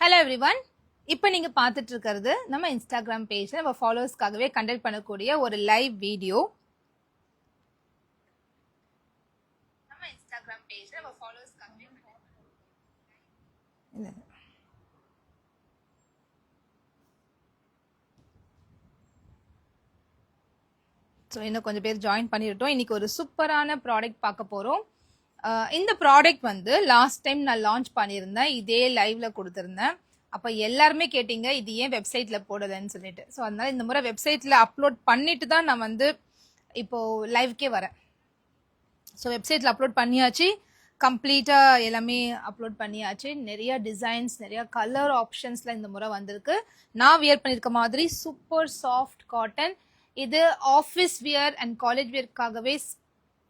Hello everyone. இப்போ நீங்க பார்த்துட்டு இருக்கிறது நம்ம இன்ஸ்டாகிராம் பேஜ்ல நம்ம ஃபாலோவர்ஸ்க்காகவே கண்டக்ட் பண்ணக்கூடிய ஒரு லைவ் வீடியோ. நம்ம இன்ஸ்டாகிராம் பேஜ்ல நம்ம ஃபாலோவர்ஸ்க்காகவே ஸோ இன்னும் கொஞ்சம் பேர் ஜாயின் பண்ணிட்டோம். இன்னைக்கு ஒரு சூப்பரான ப்ராடக்ட் பார்க்க போறோம். இந்த ப்ராடக்ட் வந்து லாஸ்ட் டைம் நான் லான்ச் பண்ணியிருந்தேன், இதே லைவ்ல கொடுத்துருந்தேன். அப்போ எல்லாருமே கேட்டீங்க இது ஏன் வெப்சைட்ல போடலன்னு சொல்லிட்டு. ஸோ அதனால இந்த முறை வெப்சைட்ல அப்லோட் பண்ணிட்டு தான் நான் வந்து இப்போ லைவ்க்கே வரேன். ஸோ வெப்சைட்ல அப்லோட் பண்ணியாச்சு, கம்ப்ளீட்டா எல்லாமே அப்லோட் பண்ணியாச்சு. நிறைய டிசைன்ஸ், நிறைய கலர் ஆப்ஷன்ஸ்ல இந்த முறை வந்திருக்கு. நான் வியர் பண்ணியிருக்க மாதிரி சூப்பர் சாஃப்ட் காட்டன். இது ஆஃபீஸ் வியர் அண்ட் காலேஜ் வியர்க்காகவே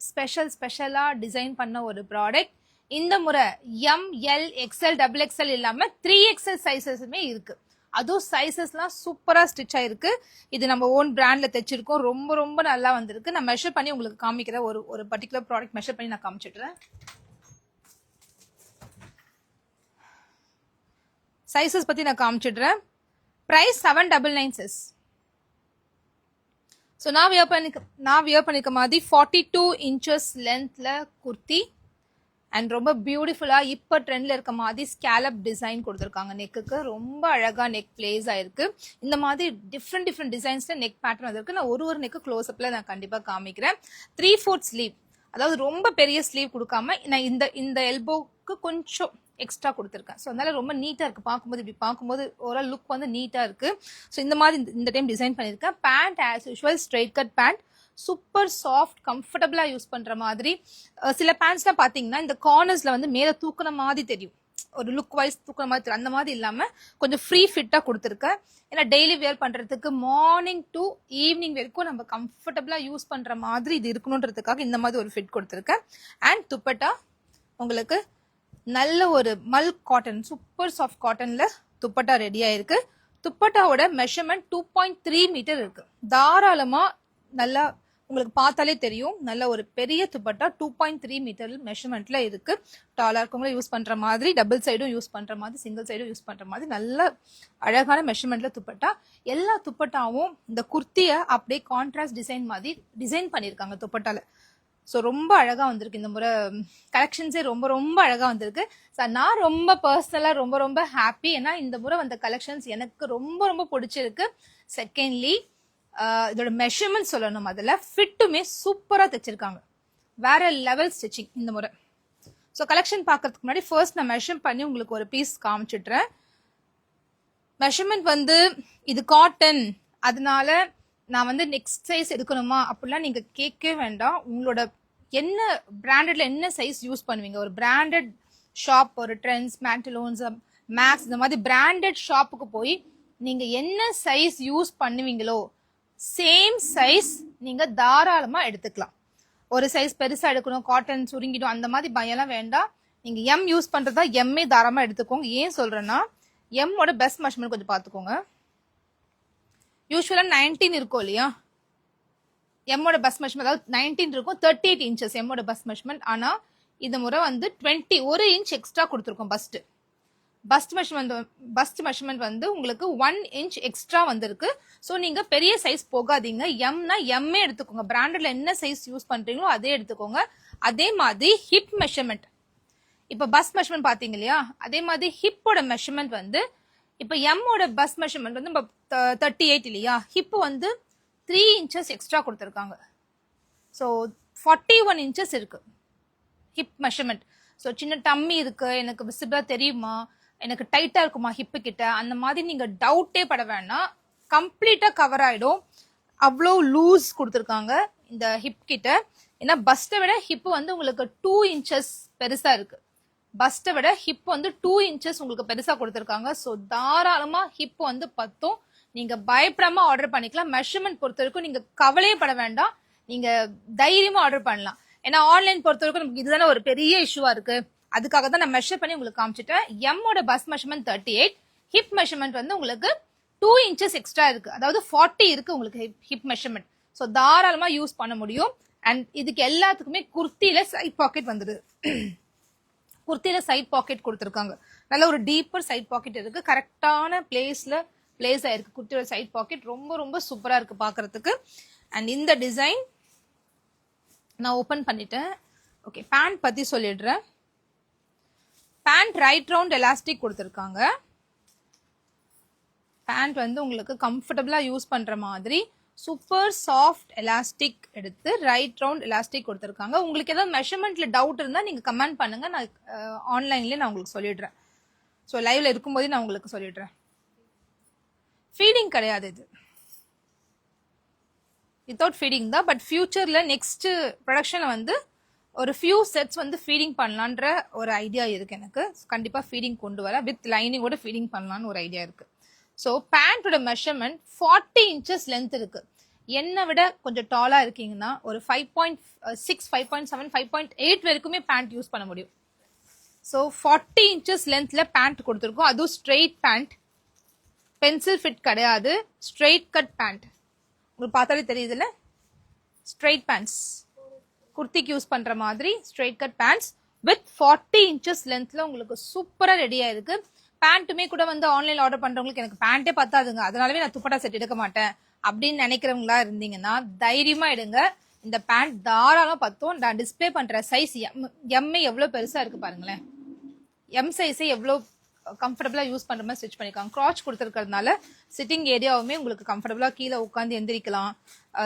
ஸ்பெஷலா டிசைன் பண்ண ஒரு ப்ராடக்ட். இந்த முறை எம்எல் எக்ஸ்எல் டபுள் எக்ஸ்எல் இல்லாம 3XL சைசஸுமே இருக்கு. அதுவும் சைசஸ்லாம் சூப்பரா ஸ்டிச் ஆயிருக்கு. இது நம்ம ஓன் பிராண்ட்ல தைச்சிருக்கோம். ரொம்ப ரொம்ப நல்லா வந்திருக்கு. நான் மெஷர் பண்ணி உங்களுக்கு காமிக்கிறேன். ஒரு பர்டிகுலர் ப்ராடக்ட் மெஷர் பண்ணி நான் காமிச்சிடுறேன். சைசஸ் பத்தி நான் காமிச்சிடுறேன். Price 799 sis. ஸோ நான் வியர் பண்ணிக்க மாதிரி 42 inches லென்த்ல குர்த்தி அண்ட் ரொம்ப பியூட்டிஃபுல்லா இப்போ ட்ரெண்ட்ல இருக்க மாதிரி ஸ்கேலப் டிசைன் கொடுத்துருக்காங்க. நெக்குக்கு ரொம்ப அழகா நெக் பிளேஸ் ஆயிருக்கு. இந்த மாதிரி டிஃப்ரெண்ட் டிசைன்ஸ்ல நெக் பேட்டர்ன் வந்திருக்கு. நான் ஒரு நெக்கு க்ளோஸ் அப்ல நான் கண்டிப்பா காமிக்கிறேன். 3/4 ஸ்லீவ், அதாவது ரொம்ப பெரிய ஸ்லீவ் கொடுக்காம நான் இந்த எல்போக்கு கொஞ்சம் எக்ஸ்ட்ரா கொடுத்துருக்கேன். ஸோ அதனால ரொம்ப நீட்டா இருக்கு பார்க்கும்போது. இப்படி பார்க்கும்போது ஓவரால் லுக் வந்து நீட்டா இருக்கு. ஸோ இந்த மாதிரி இந்த டைம் டிசைன் பண்ணியிருக்கேன். Pant as usual straight cut pant, super soft கம்ஃபர்டபுளா யூஸ் பண்ற மாதிரி. சில பேண்ட்ஸ்லாம் பாத்தீங்கன்னா இந்த கார்னர்ஸ்ல வந்து மேல தூக்குன மாதிரி தெரியும், ஒரு லுக் வைஸ் தூக்குற மாதிரி தெரியும். அந்த மாதிரி இல்லாம கொஞ்சம் ஃப்ரீ ஃபிட்டா கொடுத்துருக்கேன். ஏன்னா டெய்லி வேர் பண்றதுக்கு மார்னிங் டு ஈவினிங் வரைக்கும் நம்ம கம்ஃபர்டபுளா யூஸ் பண்ற மாதிரி இது இருக்கணுன்றதுக்காக இந்த மாதிரி ஒரு ஃபிட் கொடுத்துருக்கேன். அண்ட் துப்பட்டா உங்களுக்கு நல்ல ஒரு மல்க் காட்டன், சூப்பர் சாஃப்ட் காட்டன்ல துப்பட்டா ரெடி ஆயிருக்கு. துப்பட்டாவோட மெஷர்மெண்ட் 2.3 மீட்டர் இருக்கு. தாராளமா நல்லா உங்களுக்கு பார்த்தாலே தெரியும், நல்ல ஒரு பெரிய துப்பட்டா 2.3 மீட்டர் மெஷர்மெண்ட்ல இருக்கு. டாலா இருக்கவங்களும் யூஸ் பண்ற மாதிரி, டபுள் சைடும் யூஸ் பண்ற மாதிரி, சிங்கிள் சைடும் யூஸ் பண்ற மாதிரி நல்ல அழகான மெஷர்மெண்ட்ல துப்பட்டா. எல்லா துப்பட்டாவும் இந்த குர்த்திய அப்படியே கான்ட்ராஸ்ட் டிசைன் மாதிரி டிசைன் பண்ணிருக்காங்க துப்பட்டால. ஸோ ரொம்ப அழகா வந்திருக்கு. இந்த முறை கலெக்ஷன்ஸே ரொம்ப ரொம்ப அழகா வந்திருக்கு. ஸோ நான் ரொம்ப பர்சனலா ரொம்ப ஹாப்பி. ஏன்னா இந்த முறை வந்த கலெக்ஷன்ஸ் எனக்கு ரொம்ப பிடிச்சிருக்கு. செகண்ட்லி இதோட மெஷர்மெண்ட் சொல்லணும், அதுல ஃபிட்டுமே சூப்பரா தைச்சிருக்காங்க. வேற லெவல் ஸ்டிச்சிங் இந்த முறை. ஸோ கலெக்ஷன் பார்க்கறதுக்கு முன்னாடி ஃபர்ஸ்ட் நான் மெஷர் பண்ணி உங்களுக்கு ஒரு பீஸ் காமிச்சிடுறேன். மெஷர்மெண்ட் வந்து இது காட்டன், அதனால நான் வந்து நெக்ஸ்ட் சைஸ் எடுக்கணுமா அப்படிலாம் நீங்க கேட்கவே வேண்டாம். உங்களோட என்ன பிராண்டட்ல என்ன சைஸ் யூஸ் பண்ணுவீங்க, ஒரு பிராண்டட் ஷாப், ஒரு ட்ரெண்ட்ஸ், மேண்டலோன்ஸ், மேக்ஸ், இந்த மாதிரி பிராண்டட் ஷாப்புக்கு போய் நீங்க என்ன சைஸ் யூஸ் பண்ணுவீங்களோ சேம் சைஸ் நீங்க தாராளமா எடுத்துக்கலாம். ஒரு சைஸ் பெருசா எடுக்கணும், காட்டன் சுருங்கிடும், அந்த மாதிரி பயம்லாம் வேண்டாம். நீங்க எம் யூஸ் பண்றதா எம்ஏ தாராளமா எடுத்துக்கோங்க. ஏன் சொல்றேன்னா எம்மோட பெஸ்ட் மெஷர்மெண்ட் கொஞ்சம் பாத்துக்கோங்க. யூஸ்வலா 19 இருக்கும் இல்லையா, எம்மோட பஸ் மெஷர்மெண்ட் அதாவது 19 இருக்கும். 38 inches எம்மோட பஸ் மெஷர்மெண்ட். ஆனா இந்த முறை வந்து 1 inch எக்ஸ்ட்ரா கொடுத்துருக்கோம். பஸ்ட் மெஷர்மெண்ட் வந்து உங்களுக்கு 1 inch எக்ஸ்ட்ரா வந்திருக்கு. ஸோ நீங்க பெரிய சைஸ் போகாதீங்க. எம்னா எம்ஏ எடுத்துக்கோங்க. பிராண்டட்ல என்ன சைஸ் யூஸ் பண்றீங்களோ அதே எடுத்துக்கோங்க. அதே மாதிரி ஹிப் மெஷர்மெண்ட், இப்ப பஸ் மெஷர்மெண்ட் பாத்தீங்க இல்லையா, அதே மாதிரி ஹிப்போட மெஷர்மெண்ட் வந்து இப்ப எம்மோட பஸ் மெஷர்மெண்ட் வந்து 38 இல்லையா, ஹிப் வந்து 3 inches எக்ஸ்ட்ரா கொடுத்துருக்காங்க. ஸோ 41 inches இருக்கு ஹிப் மெஷர்மெண்ட். ஸோ சின்ன டம்மி இருக்கு, எனக்கு விசிபிளா தெரியுமா, எனக்கு டைட்டா இருக்குமா ஹிப்பு கிட்ட, அந்த மாதிரி நீங்க டவுட்டே பட வேண்டாம். கம்ப்ளீட்டா கவர் ஆயிடும். அவ்வளோ லூஸ் கொடுத்துருக்காங்க இந்த ஹிப் கிட்ட. ஏன்னா பஸ்ட்டை விட ஹிப் வந்து உங்களுக்கு 2 inches பெருசா இருக்கு. பஸ்ட்டை விட ஹிப் வந்து 2 inches உங்களுக்கு பெருசா கொடுத்துருக்காங்க. ஸோ தாராளமா ஹிப் வந்து பத்தும். நீங்க பயப்படாம ஆர்டர் பண்ணிக்கலாம். மெஷர்மெண்ட் பொறுத்த வரைக்கும் நீங்க கவலையே பட வேண்டாம், நீங்க தைரியமா ஆர்டர் பண்ணலாம். ஏன்னா ஆன்லைன் பொறுத்த வரைக்கும் நமக்கு இதுதானே ஒரு பெரிய இஷ்யூவா இருக்கு. அதுக்காக தான் நான் மெஷர் பண்ணி உங்களுக்கு காமிச்சிட்டேன். எம்மோட பஸ் மெஷர்மெண்ட் 38, ஹிப் மெஷர்மெண்ட் வந்து உங்களுக்கு 2 inches எக்ஸ்ட்ரா இருக்கு. அதாவது 40 இருக்கு உங்களுக்கு ஹிப் மெஷர்மெண்ட். ஸோ தாராளமா யூஸ் பண்ண முடியும். அண்ட் இதுக்கு எல்லாத்துக்குமே குர்த்தியில சைட் பாக்கெட் வந்துடுது. குர்த்தியில சைட் பாக்கெட் கொடுத்துருக்காங்க. நல்ல ஒரு டீப்பர் சைட் பாக்கெட் இருக்கு, கரெக்டான பிளேஸ் ஆயிருக்கு. குர்த்தியோட சைட் பாக்கெட் ரொம்ப ரொம்ப சூப்பரா இருக்கு பாக்குறதுக்கு. அண்ட் இந்த டிசைன் நான் ஓபன் பண்ணிட்டேன். ஓகே, பேண்ட் பத்தி சொல்லிடுறேன். பேண்ட் ரைட் ரவுண்ட் எலாஸ்டிக் கொடுத்துருக்காங்க. பேண்ட் வந்து உங்களுக்கு கம்ஃபர்டபுளா யூஸ் பண்ற மாதிரி சூப்பர் சாஃப்ட் எலாஸ்டிக் எடுத்து ரைட் ரவுண்ட் எலாஸ்டிக் கொடுத்துருக்காங்க. உங்களுக்கு ஏதாவது மெஷர்மெண்ட்ல டவுட் இருந்தா நீங்க கமெண்ட் பண்ணுங்க, நான் ஆன்லைன்லயே நான் உங்களுக்கு சொல்லிடுறேன். ஸோ லைவ்ல இருக்கும்போதே நான் உங்களுக்கு சொல்லிடுறேன். ஃபீடிங் கிடையாது, இது வித்தவுட் ஃபீடிங் தான். பட் ஃபியூச்சர்ல நெக்ஸ்ட் ப்ரொடக்ஷன்ல வந்து ஒரு ஃபியூ செட்ஸ் வந்து ஃபீடிங் பண்ணலான்ற ஒரு ஐடியா இருக்கு எனக்கு. கண்டிப்பா ஃபீடிங் கொண்டு வர வித் லைனிங்கோட ஃபீடிங் பண்ணலான்னு ஒரு ஐடியா இருக்கு. ஸோ பேண்டோட மெஷர்மெண்ட் 40 inches லென்த் இருக்கு. என்னை விட கொஞ்சம் டாலா இருக்கீங்கன்னா ஒரு 5.6, 5.7, 5.8 வரைக்குமே பேண்ட் யூஸ் பண்ண முடியும். ஸோ 40 inches லென்த்ல பேண்ட் கொடுத்துருக்கோம். அதுவும் ஸ்ட்ரெயிட் பேண்ட், பென்சில் ஃபிட் கிடையாது, ஸ்ட்ரெயிட் கட் பேண்ட். உங்களுக்கு பார்த்தாலே தெரியுதுல்ல, ஸ்ட்ரெயிட் பேண்ட்ஸ் குர்த்திக்கு யூஸ் பண்ற மாதிரி straight cut pants with 40 inches லென்த்ல உங்களுக்கு சூப்பரா ரெடியா இருக்கு. பேண்ட்டுமே கூட வந்து ஆன்லைன் ஆர்டர் பண்றவங்களுக்கு எனக்கு பேண்டே பத்தாதுங்க, அதனாலவே நான் துப்பட்டா செட் எடுக்க மாட்டேன் அப்படின்னு நினைக்கிறவங்களா இருந்தீங்கன்னா தைரியமா எடுங்க. இந்த பேண்ட் தாராளமா பத்தும். நான் டிஸ்பிளே பண்ற சைஸ் எம்ஏ எவ்வளவு பெருசா இருக்கு பாருங்களேன். எம் சைஸை எவ்வளவு கம்ஃபர்டபுளா யூஸ் பண்ற மாதிரி ஸ்டிச் பண்ணிருக்காங்க. கிராச் கொடுத்துருக்கிறதுனால சிட்டிங் ஏரியாவுமே உங்களுக்கு கம்ஃபர்டபுளா கீழே உட்காந்து எந்திரிக்கலாம்.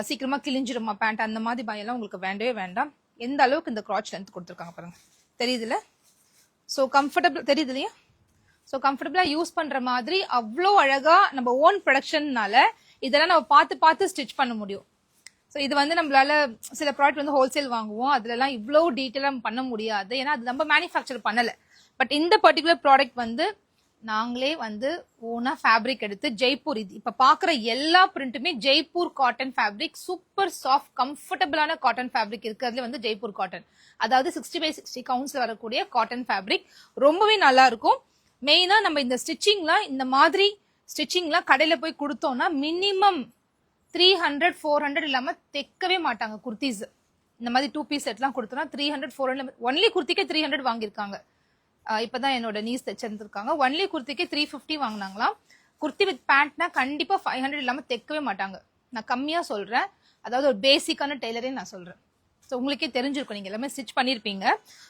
சீக்கிரமா கிழிஞ்சிருமா பேண்ட், அந்த மாதிரி பயம்லாம் உங்களுக்கு வேண்டவே வேண்டாம். எந்த அளவுக்கு இந்த கிராச் லென்த் கொடுத்துருக்காங்க பாருங்க, தெரியுதுல? ஸோ கம்ஃபர்டபுள் தெரியுது இல்லையா? ஸோ கம்ஃபர்டபுளா யூஸ் பண்ற மாதிரி அவ்வளோ அழகா நம்ம ஓன் ப்ரொடக்ஷன்னால இதெல்லாம் நம்ம பார்த்து ஸ்டிச் பண்ண முடியும். ஸோ இது வந்து நம்மளால சில ப்ராடக்ட் வந்து ஹோல்சேல் வாங்குவோம், அதுலலாம் இவ்வளோ டீட்டெயிலாக பண்ண முடியாது, ஏன்னா அது நம்ம மேனுஃபேக்சர் பண்ணல. பட் இந்த பர்டிகுலர் ப்ராடக்ட் வந்து நாங்களே வந்து ஓனா ஃபேப்ரிக் எடுத்து ஜெய்ப்பூர், இது இப்ப பாக்குற எல்லா பிரிண்ட்டுமே Jaipur cotton fabric, super soft கம்ஃபர்டபுளான காட்டன் ஃபேப்ரிக் இருக்கு. அதுல வந்து ஜெய்ப்பூர் காட்டன், அதாவது 60/60 கவுண்ட்ஸ்ல வரக்கூடிய காட்டன் ஃபேப்ரிக் ரொம்பவே நல்லா இருக்கும். மெயினா நம்ம இந்த ஸ்டிச்சிங்லாம் இந்த மாதிரி ஸ்டிச்சிங்லாம் கடையில போய் கொடுத்தோம்னா மினிமம் 300, 400 இல்லாம தைக்கவே மாட்டாங்க குர்த்திஸ். இந்த மாதிரி 2 பீஸ் செட்லாம் கொடுத்தோம்னா 300, 400, ஒன்லி குர்த்திக்கே 300 வாங்கியிருக்காங்க. இப்பதான் என்னோட நீஸ் தைச்சிருந்திருக்காங்க. ஒன்லி குர்த்திக்கு 350 வாங்கினாங்களாம். குர்த்தி வித் பேண்ட்னா கண்டிப்பா 500 இல்லாம தைக்கவே மாட்டாங்க. நான் கம்மியா சொல்றேன், அதாவது ஒரு பேசிக்கான டெய்லரே நான் சொல்றேன். ஸோ உங்களுக்கே தெரிஞ்சிருக்கும், நீங்க எல்லாமே ஸ்டிச் பண்ணிருப்பீங்க.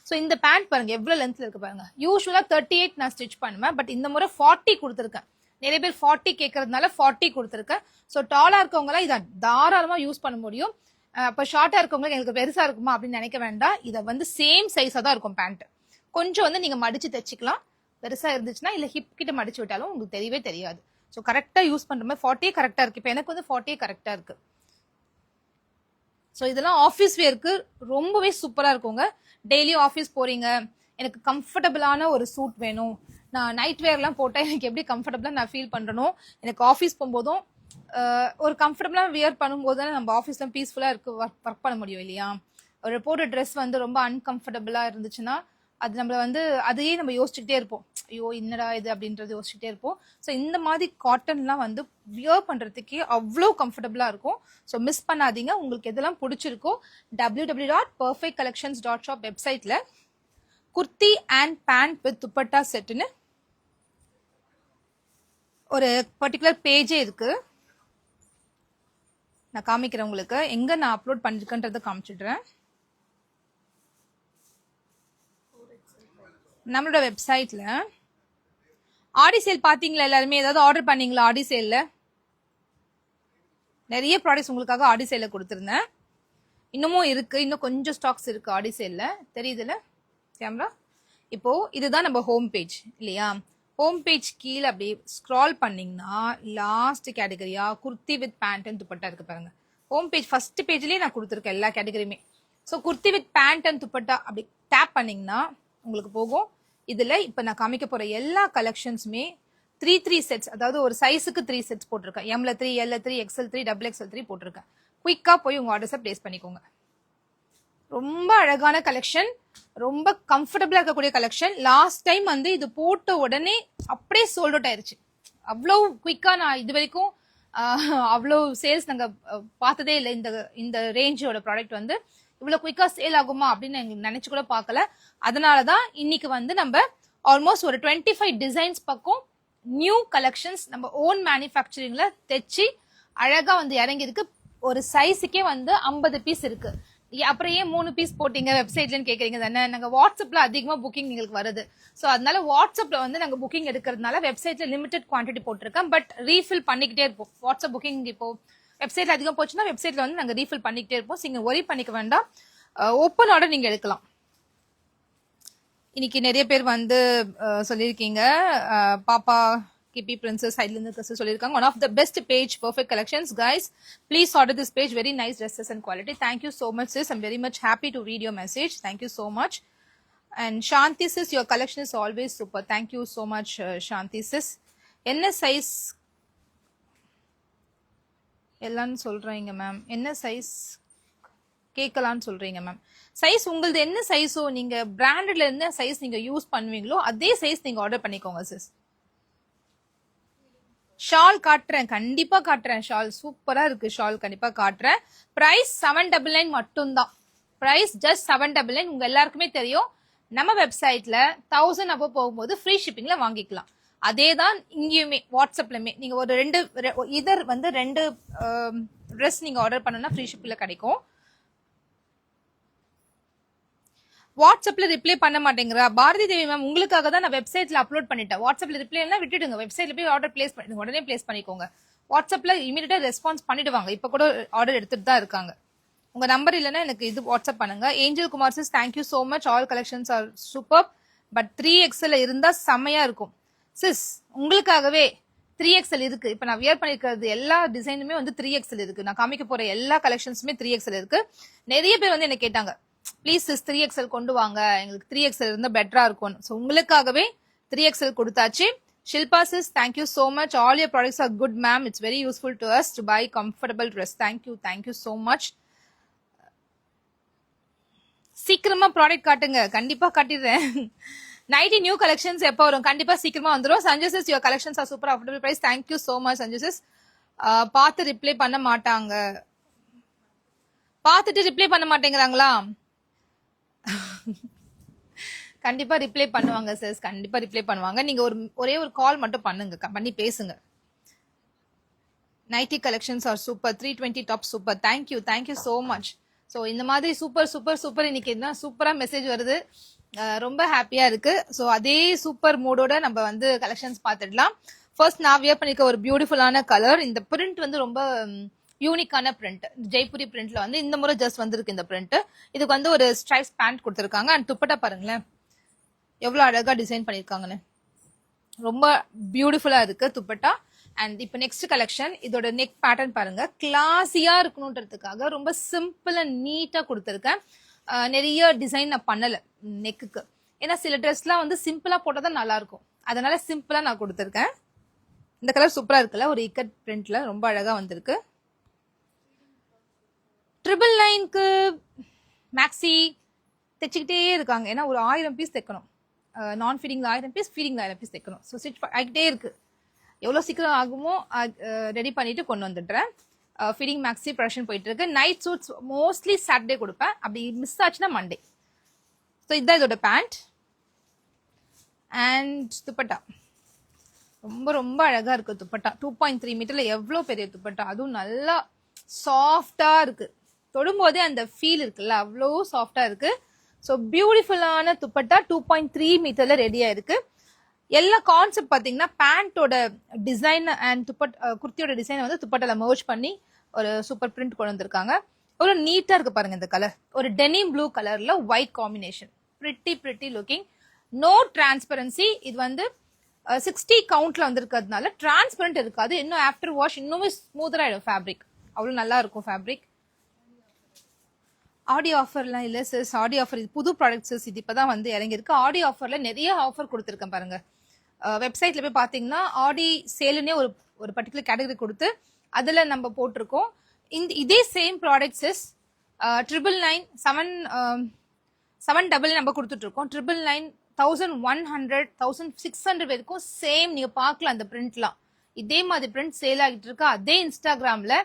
ஸோ இந்த பேண்ட் பாருங்க எவ்வளவு லென்த்ல இருக்கு பாருங்க. யூஸ்வலா 38 நான் ஸ்டிச் பண்ணுவேன், பட் இந்த முறை 40 கொடுத்துருக்கேன். நிறைய பேர் 40 கேட்கறதுனால 40 கொடுத்துருக்கேன். ஸோ டாலா இருக்கவங்க இதை தாராளமா யூஸ் பண்ண முடியும். இப்போ ஷார்ட்டா இருக்கவங்க எங்களுக்கு பெருசா இருக்குமா அப்படின்னு நினைக்க வேண்டாம். இதை வந்து சேம் சைஸா தான் இருக்கும் பேண்ட். கொஞ்சம் வந்து நீங்க மடிச்சு தைச்சிக்கலாம், பெருசா இருந்துச்சுன்னா இல்ல ஹிப் கிட்ட மடிச்சு விட்டாலும் உங்களுக்கு தெரியவே தெரியாது. ஸோ கரெக்டா யூஸ் பண்ற மாதிரி 40 கரெக்டா இருக்கு. இப்போ எனக்கு வந்து 40 கரெக்டா இருக்கு. ஸோ இதெல்லாம் ஆஃபீஸ் வேருக்கு ரொம்பவே சூப்பரா இருக்குங்க. டெய்லி ஆஃபீஸ் போறீங்க, எனக்கு கம்ஃபர்டபுளான ஒரு சூட் வேணும், நான் நைட் வேர்லாம் போட்டா எனக்கு எப்படி கம்ஃபர்டபுளா நான் ஃபீல் பண்றேனோ, எனக்கு ஆஃபீஸ் போகும்போதும் ஒரு கம்ஃபர்டபுளா வியர் பண்ணும்போது தான் நம்ம ஆஃபீஸ்ல பீஸ்ஃபுல்லா இருக்கு ஒர்க் பண்ண முடியும் இல்லையா? ஒரு போடுற ட்ரெஸ் வந்து ரொம்ப அன்கம்ஃபர்டபுளா இருந்துச்சுன்னா அது நம்மள வந்து அதையே நம்ம யோசிச்சுக்கிட்டே இருப்போம், ஐயோ என்னடா இது அப்படின்றது யோசிச்சுட்டே இருப்போம். ஸோ இந்த மாதிரி காட்டன்லாம் வந்து வியர் பண்றதுக்கே அவ்வளோ கம்ஃபர்டபுளா இருக்கும். ஸோ மிஸ் பண்ணாதீங்க. உங்களுக்கு எதெல்லாம் பிடிச்சிருக்கோ www.perfectcollections.shop வெப்சைட்ல kurti and pant with dupatta செட்டுன்னு ஒரு பர்டிகுலர் பேஜே இருக்கு. நான் காமிக்கிறேன் உங்களுக்கு, எங்க நான் அப்லோட் பண்ணிருக்கேன்றதை காமிச்சிடுறேன். நம்மளோட வெப்சைட்ல ஆடி சேல் பாத்தீங்களா? எல்லாருமே ஏதாவது ஆர்டர் பண்ணீங்களா? ஆடி சேல்ல நிறைய ப்ராடக்ட்ஸ் உங்களுக்காக ஆடி சேல்ல கொடுத்துருந்தேன். இன்னமும் இருக்கு, இன்னும் கொஞ்சம் ஸ்டாக்ஸ் இருக்கு ஆடி சேல்ல. தெரியுதுல கேமரா? இப்போ இதுதான் நம்ம ஹோம் பேஜ் இல்லையா? ஹோம் பேஜ் கீழே அப்படியே ஸ்க்ரால் பண்ணீங்கன்னா லாஸ்ட் கேட்டகரியா kurti with pant and dupatta இருக்கு பாருங்க. ஹோம் பேஜ் ஃபர்ஸ்ட் பேஜ்லயே நான் கொடுத்துருக்கேன் எல்லா கேட்டகரியுமே. So kurti with pant and dupatta அப்படி டேப் பண்ணீங்கன்னா உங்களுக்கு போகும். இதுல இப்ப நான் காமிக்க போற எல்லா கலெக்ஷன்ஸுமே 3 செட்ஸ், அதாவது ஒரு சைஸுக்கு 3 செட்ஸ் போட்டிருக்கேன். எம்ல 3, எல்ல 3, எக்ஸ்எல் 3, XXL 3 போட்டிருக்கேன். குயிக்கா போய் உங்க ஆர்டர்ஸை பிளேஸ் பண்ணிக்கோங்க. ரொம்ப அழகான கலெக்ஷன், ரொம்ப கம்ஃபர்டபுளா இருக்கக்கூடிய கலெக்ஷன். லாஸ்ட் டைம் வந்து இது போட்ட உடனே அப்படியே சோல்ட் அவுட் ஆயிருச்சு. அவ்வளோ குயிக்கா நான் இது வரைக்கும் அவ்வளோ சேல்ஸ் நாங்க பார்த்ததே இல்லை. இந்த ரேஞ்சோட ப்ராடக்ட் வந்து இவ்வளவு குயிக்கா சேல் ஆகுமா அப்படின்னு எங்களுக்கு நினைச்சு கூட பார்க்கல. அதனாலதான் இன்னைக்கு வந்து நம்ம ஆல்மோஸ்ட் ஒரு 25 டிசைன்ஸ் பக்கம் நியூ கலெக்ஷன்ஸ் நம்ம ஓன் மேனுஃபேக்சரிங்ல தைச்சி அழகா வந்து இறங்கிருக்கு. ஒரு சைஸுக்கே வந்து 50 பீஸ் இருக்கு. அப்புறம் ஏன் 3 பீஸ் போட்டீங்க வெப்சைட்லன்னு கேக்குறீங்க தானே. நாங்க வாட்ஸ்அப்ல அதிகமா புக்கிங் எங்களுக்கு வருது. ஸோ அதனால வாட்ஸ்அப்ல வந்து நாங்க புக்கிங் எடுக்கிறதுனால வெப்சைட்ல லிமிடெட் குவான்டிட்டி போட்டிருக்கோம். பட் ரீஃபில் பண்ணிக்கிட்டே இருப்போம். வாட்ஸ்அப் புக்கிங் இப்போ வெப்சைட்ல அதிகம் போச்சுன்னா வெப்சைட்ல வந்து நாங்க ரீஃபில் பண்ணிக்கிட்டே இருப்போம். நீங்க ஒரி பண்ணிக்க வேண்டாம். ஓப்பன் ஆர்டர் நீங்க எடுக்கலாம். இன்னைக்கு நிறைய பேர் வந்து சொல்லியிருக்கீங்க பாப்பா கிபி பிரின்சஸ் சைட்ல இருந்து சொல்லியிருக்காங்க. One of the best page, perfect collections guys. Please order this page. Very nice dresses and quality. Thank you so much sis. I'm very much happy to read your message. Thank you so much. And Shanti sis, your collection is always super. Thank you so much Shanti sis. என்ன size எல்லாம்னு சொல்றீங்க ma'am? என்ன size கேட்கலான்னு சொல்றீங்க ma'am? Size உங்களது என்ன சைஸோ, நீங்க பிராண்டட்ல என்ன சைஸ் நீங்க யூஸ் பண்ணுவீங்களோ அதே சைஸ் நீங்க ஆர்டர் பண்ணிக்கோங்க சிஸ். ஷால் காட்டுறேன், கண்டிப்பா காட்டுறேன். ஷால் சூப்பரா இருக்கு. ஷால் கண்டிப்பா காட்டுறேன். பிரைஸ் 799 மட்டும்தான். Price just 799. உங்க எல்லாருக்குமே தெரியும், நம்ம வெப்சைட்ல 1000 அப்போ போகும்போது ஃப்ரீ ஷிப்பிங்ல வாங்கிக்கலாம். அதே தான் இங்கேயுமே வாட்ஸ்அப்லயுமே நீங்க ஒரு ரெண்டு ட்ரெஸ் நீங்க ஆர்டர் பண்ணணும்னா ஃப்ரீ ஷிப்ல கிடைக்கும். வாட்ஸ்அப்ல ரிப்ளை பண்ண மாட்டேங்கிறா பாரதி தேவி மேம்? உங்களுக்காக தான் நான் வெப்சைட்ல அப்லோட் பண்ணிட்டேன். வாட்ஸ்அப்ல ரிப்ளை எல்லாம் விட்டுடுங்க. வெப்சைட்ல போய் ஆர்டர் பிளேஸ் பண்ணிடுங்க. உடனே பிளேஸ் பண்ணிக்கோங்க. வாட்ஸ்அப்ல இமீடியட்டா ரெஸ்பான்ஸ் பண்ணிடுவாங்க. இப்ப கூட ஆர்டர் எடுத்துட்டு தான் இருக்காங்க. உங்க நம்பர் இல்லைன்னா எனக்கு இது வாட்ஸ்அப் பண்ணுங்க. Angel Kumar sis, thank you so much. All collections are super. But 3XL இருந்தா செம்மையா இருக்கும் சிஸ். உங்களுக்காகவே 3XL இருக்கு. இப்ப நான் வியர் பண்ணிருக்கிறது எல்லா டிசைனுமே வந்து 3XL இருக்கு. நான் காமிக்க போற எல்லா கலெக்ஷன்ஸுமே 3XL இருக்கு. நிறைய பேர் வந்து என்ன கேட்டாங்க, ப்ளீஸ் சிஸ் 3XL கொண்டு வாங்க, எங்களுக்கு 3XL இருந்தா பெட்டரா இருக்கும். ஸோ உங்களுக்காகவே 3XL கொடுத்தாச்சு. Shilpa sis, thank you so much. All your products are good ma'am. It's very useful to us to buy comfortable dress. Thank you so much. சீக்கிரமா ப்ராடக்ட் காட்டுங்க. கண்டிப்பா காட்டிடுறேன். நைட்டி நியூ கலெக்ஷன்ஸ் எப்போ வரும்? கண்டிப்பா சீக்கிரமா வந்துடும். Sanjay sis, your collections are super affordable price. Thank you so much Sanjay sis. பார்த்து reply பண்ண மாட்டாங்க. பார்த்துட்டு ரிப்ளை பண்ண மாட்டேங்கிறாங்களா? கண்டிப்பா ரிப்ளை பண்ணுவாங்க சார். கண்டிப்பா ரிப்ளை பண்ணுவாங்க. நீங்க ஒரே ஒரு கால் மட்டும் பண்ணுங்க, பண்ணி பேசுங்க. Nightie collections are super. 320 top super. Thank you so much. So இந்த மாதிரி சூப்பர் இன்னைக்கு என்ன சூப்பரா மெசேஜ் வருது. ரொம்ப ஹாப்பியா இருக்கு. ஸோ அதே சூப்பர் மூடோட நம்ம வந்து கலெக்ஷன்ஸ் பார்த்துடலாம். ஃபர்ஸ்ட் நான் வியர் பண்ணிக்க ஒரு பியூட்டிஃபுல்லான கலர். இந்த பிரிண்ட் வந்து ரொம்ப யூனிக்கான பிரிண்ட். ஜெய்புரி பிரிண்ட்ல வந்து இந்த முறை ஜஸ்ட் வந்திருக்கு இந்த பிரிண்ட். இதுக்கு வந்து ஒரு ஸ்ட்ரைப்ஸ் பேண்ட் கொடுத்துருக்காங்க. அண்ட் துப்பட்டா பாருங்களேன் எவ்வளவு அழகா டிசைன் பண்ணிருக்காங்கன்னு. ரொம்ப பியூட்டிஃபுல்லா இருக்கு துப்பட்டா. அண்ட் இப்போ நெக்ஸ்ட் கலெக்ஷன். இதோட நெக் பேட்டர்ன் பாருங்க, கிளாஸியா இருக்கணும்ன்றதுக்காக ரொம்ப சிம்பிள் அண்ட் நீட்டா கொடுத்துருக்கேன். நிறைய டிசைன் நான் பண்ணல நெக்குக்கு. ஏன்னா சில ட்ரெஸ்லாம் வந்து சிம்பிளா போட்டாதான் நல்லா இருக்கும். அதனால சிம்பிளா நான் கொடுத்துருக்கேன். இந்த கலர் சூப்பரா இருக்குல்ல, ஒரு இக்கட் பிரிண்ட்ல ரொம்ப அழகா வந்திருக்கு. 999க்கு மேக்ஸி தைச்சிக்கிட்டே இருக்காங்க. ஏன்னா ஒரு 1000 பீஸ் தைக்கணும். நான் ஃபீடிங்ல 1000 பீஸ், ஃபீடிங்ல 1000 பீஸ் தைக்கணும். ஸோ ஸ்டிச் ஆகிட்டே இருக்கு. எவ்வளோ சீக்கிரம் ஆகுமோ ரெடி பண்ணிட்டு கொண்டு வந்துடுறேன். ஃபீடிங் மேக்ஸி ப்ரொடக்ஷன் போயிட்டு இருக்கு. நைட் சூட்ஸ் மோஸ்ட்லி சாட்டர்டே கொடுப்பேன். அப்படி மிஸ் ஆச்சுன்னா மண்டே. ஸோ இதுதான் இதோட பேண்ட் அண்ட் துப்பட்டா. ரொம்ப அழகா இருக்கு துப்பட்டா. 2.3 மீட்டர்ல எவ்வளோ பெரிய துப்பட்டா, அதுவும் நல்லா சாஃப்டா இருக்கு. தொடும்போதே அந்த ஃபீல் இருக்குல்ல, அவ்வளோ சாஃப்டா இருக்கு. ஸோ பியூட்டிஃபுல்லான துப்பட்டா 2.3 மீட்டர்ல ரெடியா இருக்கு. எல்லா கான்செப்ட் பாத்தீங்கன்னா பேண்டோட டிசைன் அண்ட் குர்த்தியோட டிசைன் வந்து துப்பட்டால மர்ஜ் பண்ணி ஒரு சூப்பர் பிரிண்ட் கொண்டு வந்திருக்காங்க. ஒரு நீட்டா இருக்கு பாருங்க இந்த கலர். ஒரு டெனிம் ப்ளூ கலர்ல white combination. Pretty looking. No transparency. இது வந்து 60 கவுண்ட்ல வந்திருக்கிறதுனால டிரான்ஸ்பரண்ட் இருக்காது. இன்னும் ஆஃப்டர் வாஷ் இன்னுமே ஸ்மூத்தரா ஆயிடும் ஃபேப்ரிக். அவ்வளவு நல்லா இருக்கும் ஃபேப்ரிக். ஆடி ஆஃபர்லாம் இல்ல சிஸ். ஆடி ஆஃபர் இது புது ப்ராடக்ட் சிஸ். இது இப்பதான் வந்து இறங்கிருக்கு. ஆடி ஆஃபர்ல நிறைய ஆஃபர் கொடுத்துருக்கேன் பாருங்க. வெப்சைட்ல போய் பாத்தீங்கன்னா ஆடி சேலுன்னே ஒரு பர்டிகுலர் கேட்டகரி கொடுத்து அதுல நம்ம போட்டிருக்கோம். இதே சேம் ப்ராடக்ட் சிஸ் 999 799 நம்ம கொடுத்துட்டு இருக்கோம். 999 1100 1600 வரைக்கும் சேம் நீங்க பார்க்கலாம். அந்த பிரிண்ட்லாம் இதே மாதிரி பிரிண்ட் சேல் ஆகிட்டு இருக்கு. அதே இன்ஸ்டாகிராம்ல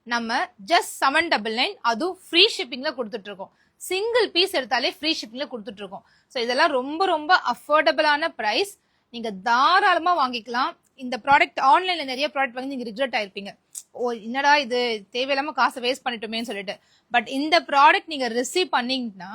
நம்ம ஜஸ்ட் 799 அதுவும் ஃப்ரீ ஷிப்பிங்ல கொடுத்துட்டு இருக்கோம். சிங்கிள் பீஸ் எடுத்தாலே ஃப்ரீ ஷிப்பிங்ல கொடுத்துட்டு இருக்கோம். ஸோ இதெல்லாம் ரொம்ப ரொம்ப அஃபோர்டபுளான பிரைஸ். நீங்க தாராளமா வாங்கிக்கலாம். இந்த ப்ராடக்ட் ஆன்லைன்ல நிறைய ப்ராடக்ட் வாங்கி நீங்க ரிக்ரெட் ஆயிருப்பீங்க, ஓ என்னடா இது தேவையில்லாம காசை வேஸ்ட் பண்ணிட்டோமேன்னு சொல்லிட்டு. பட் இந்த ப்ராடக்ட் நீங்க ரிசீவ் பண்ணீங்கன்னா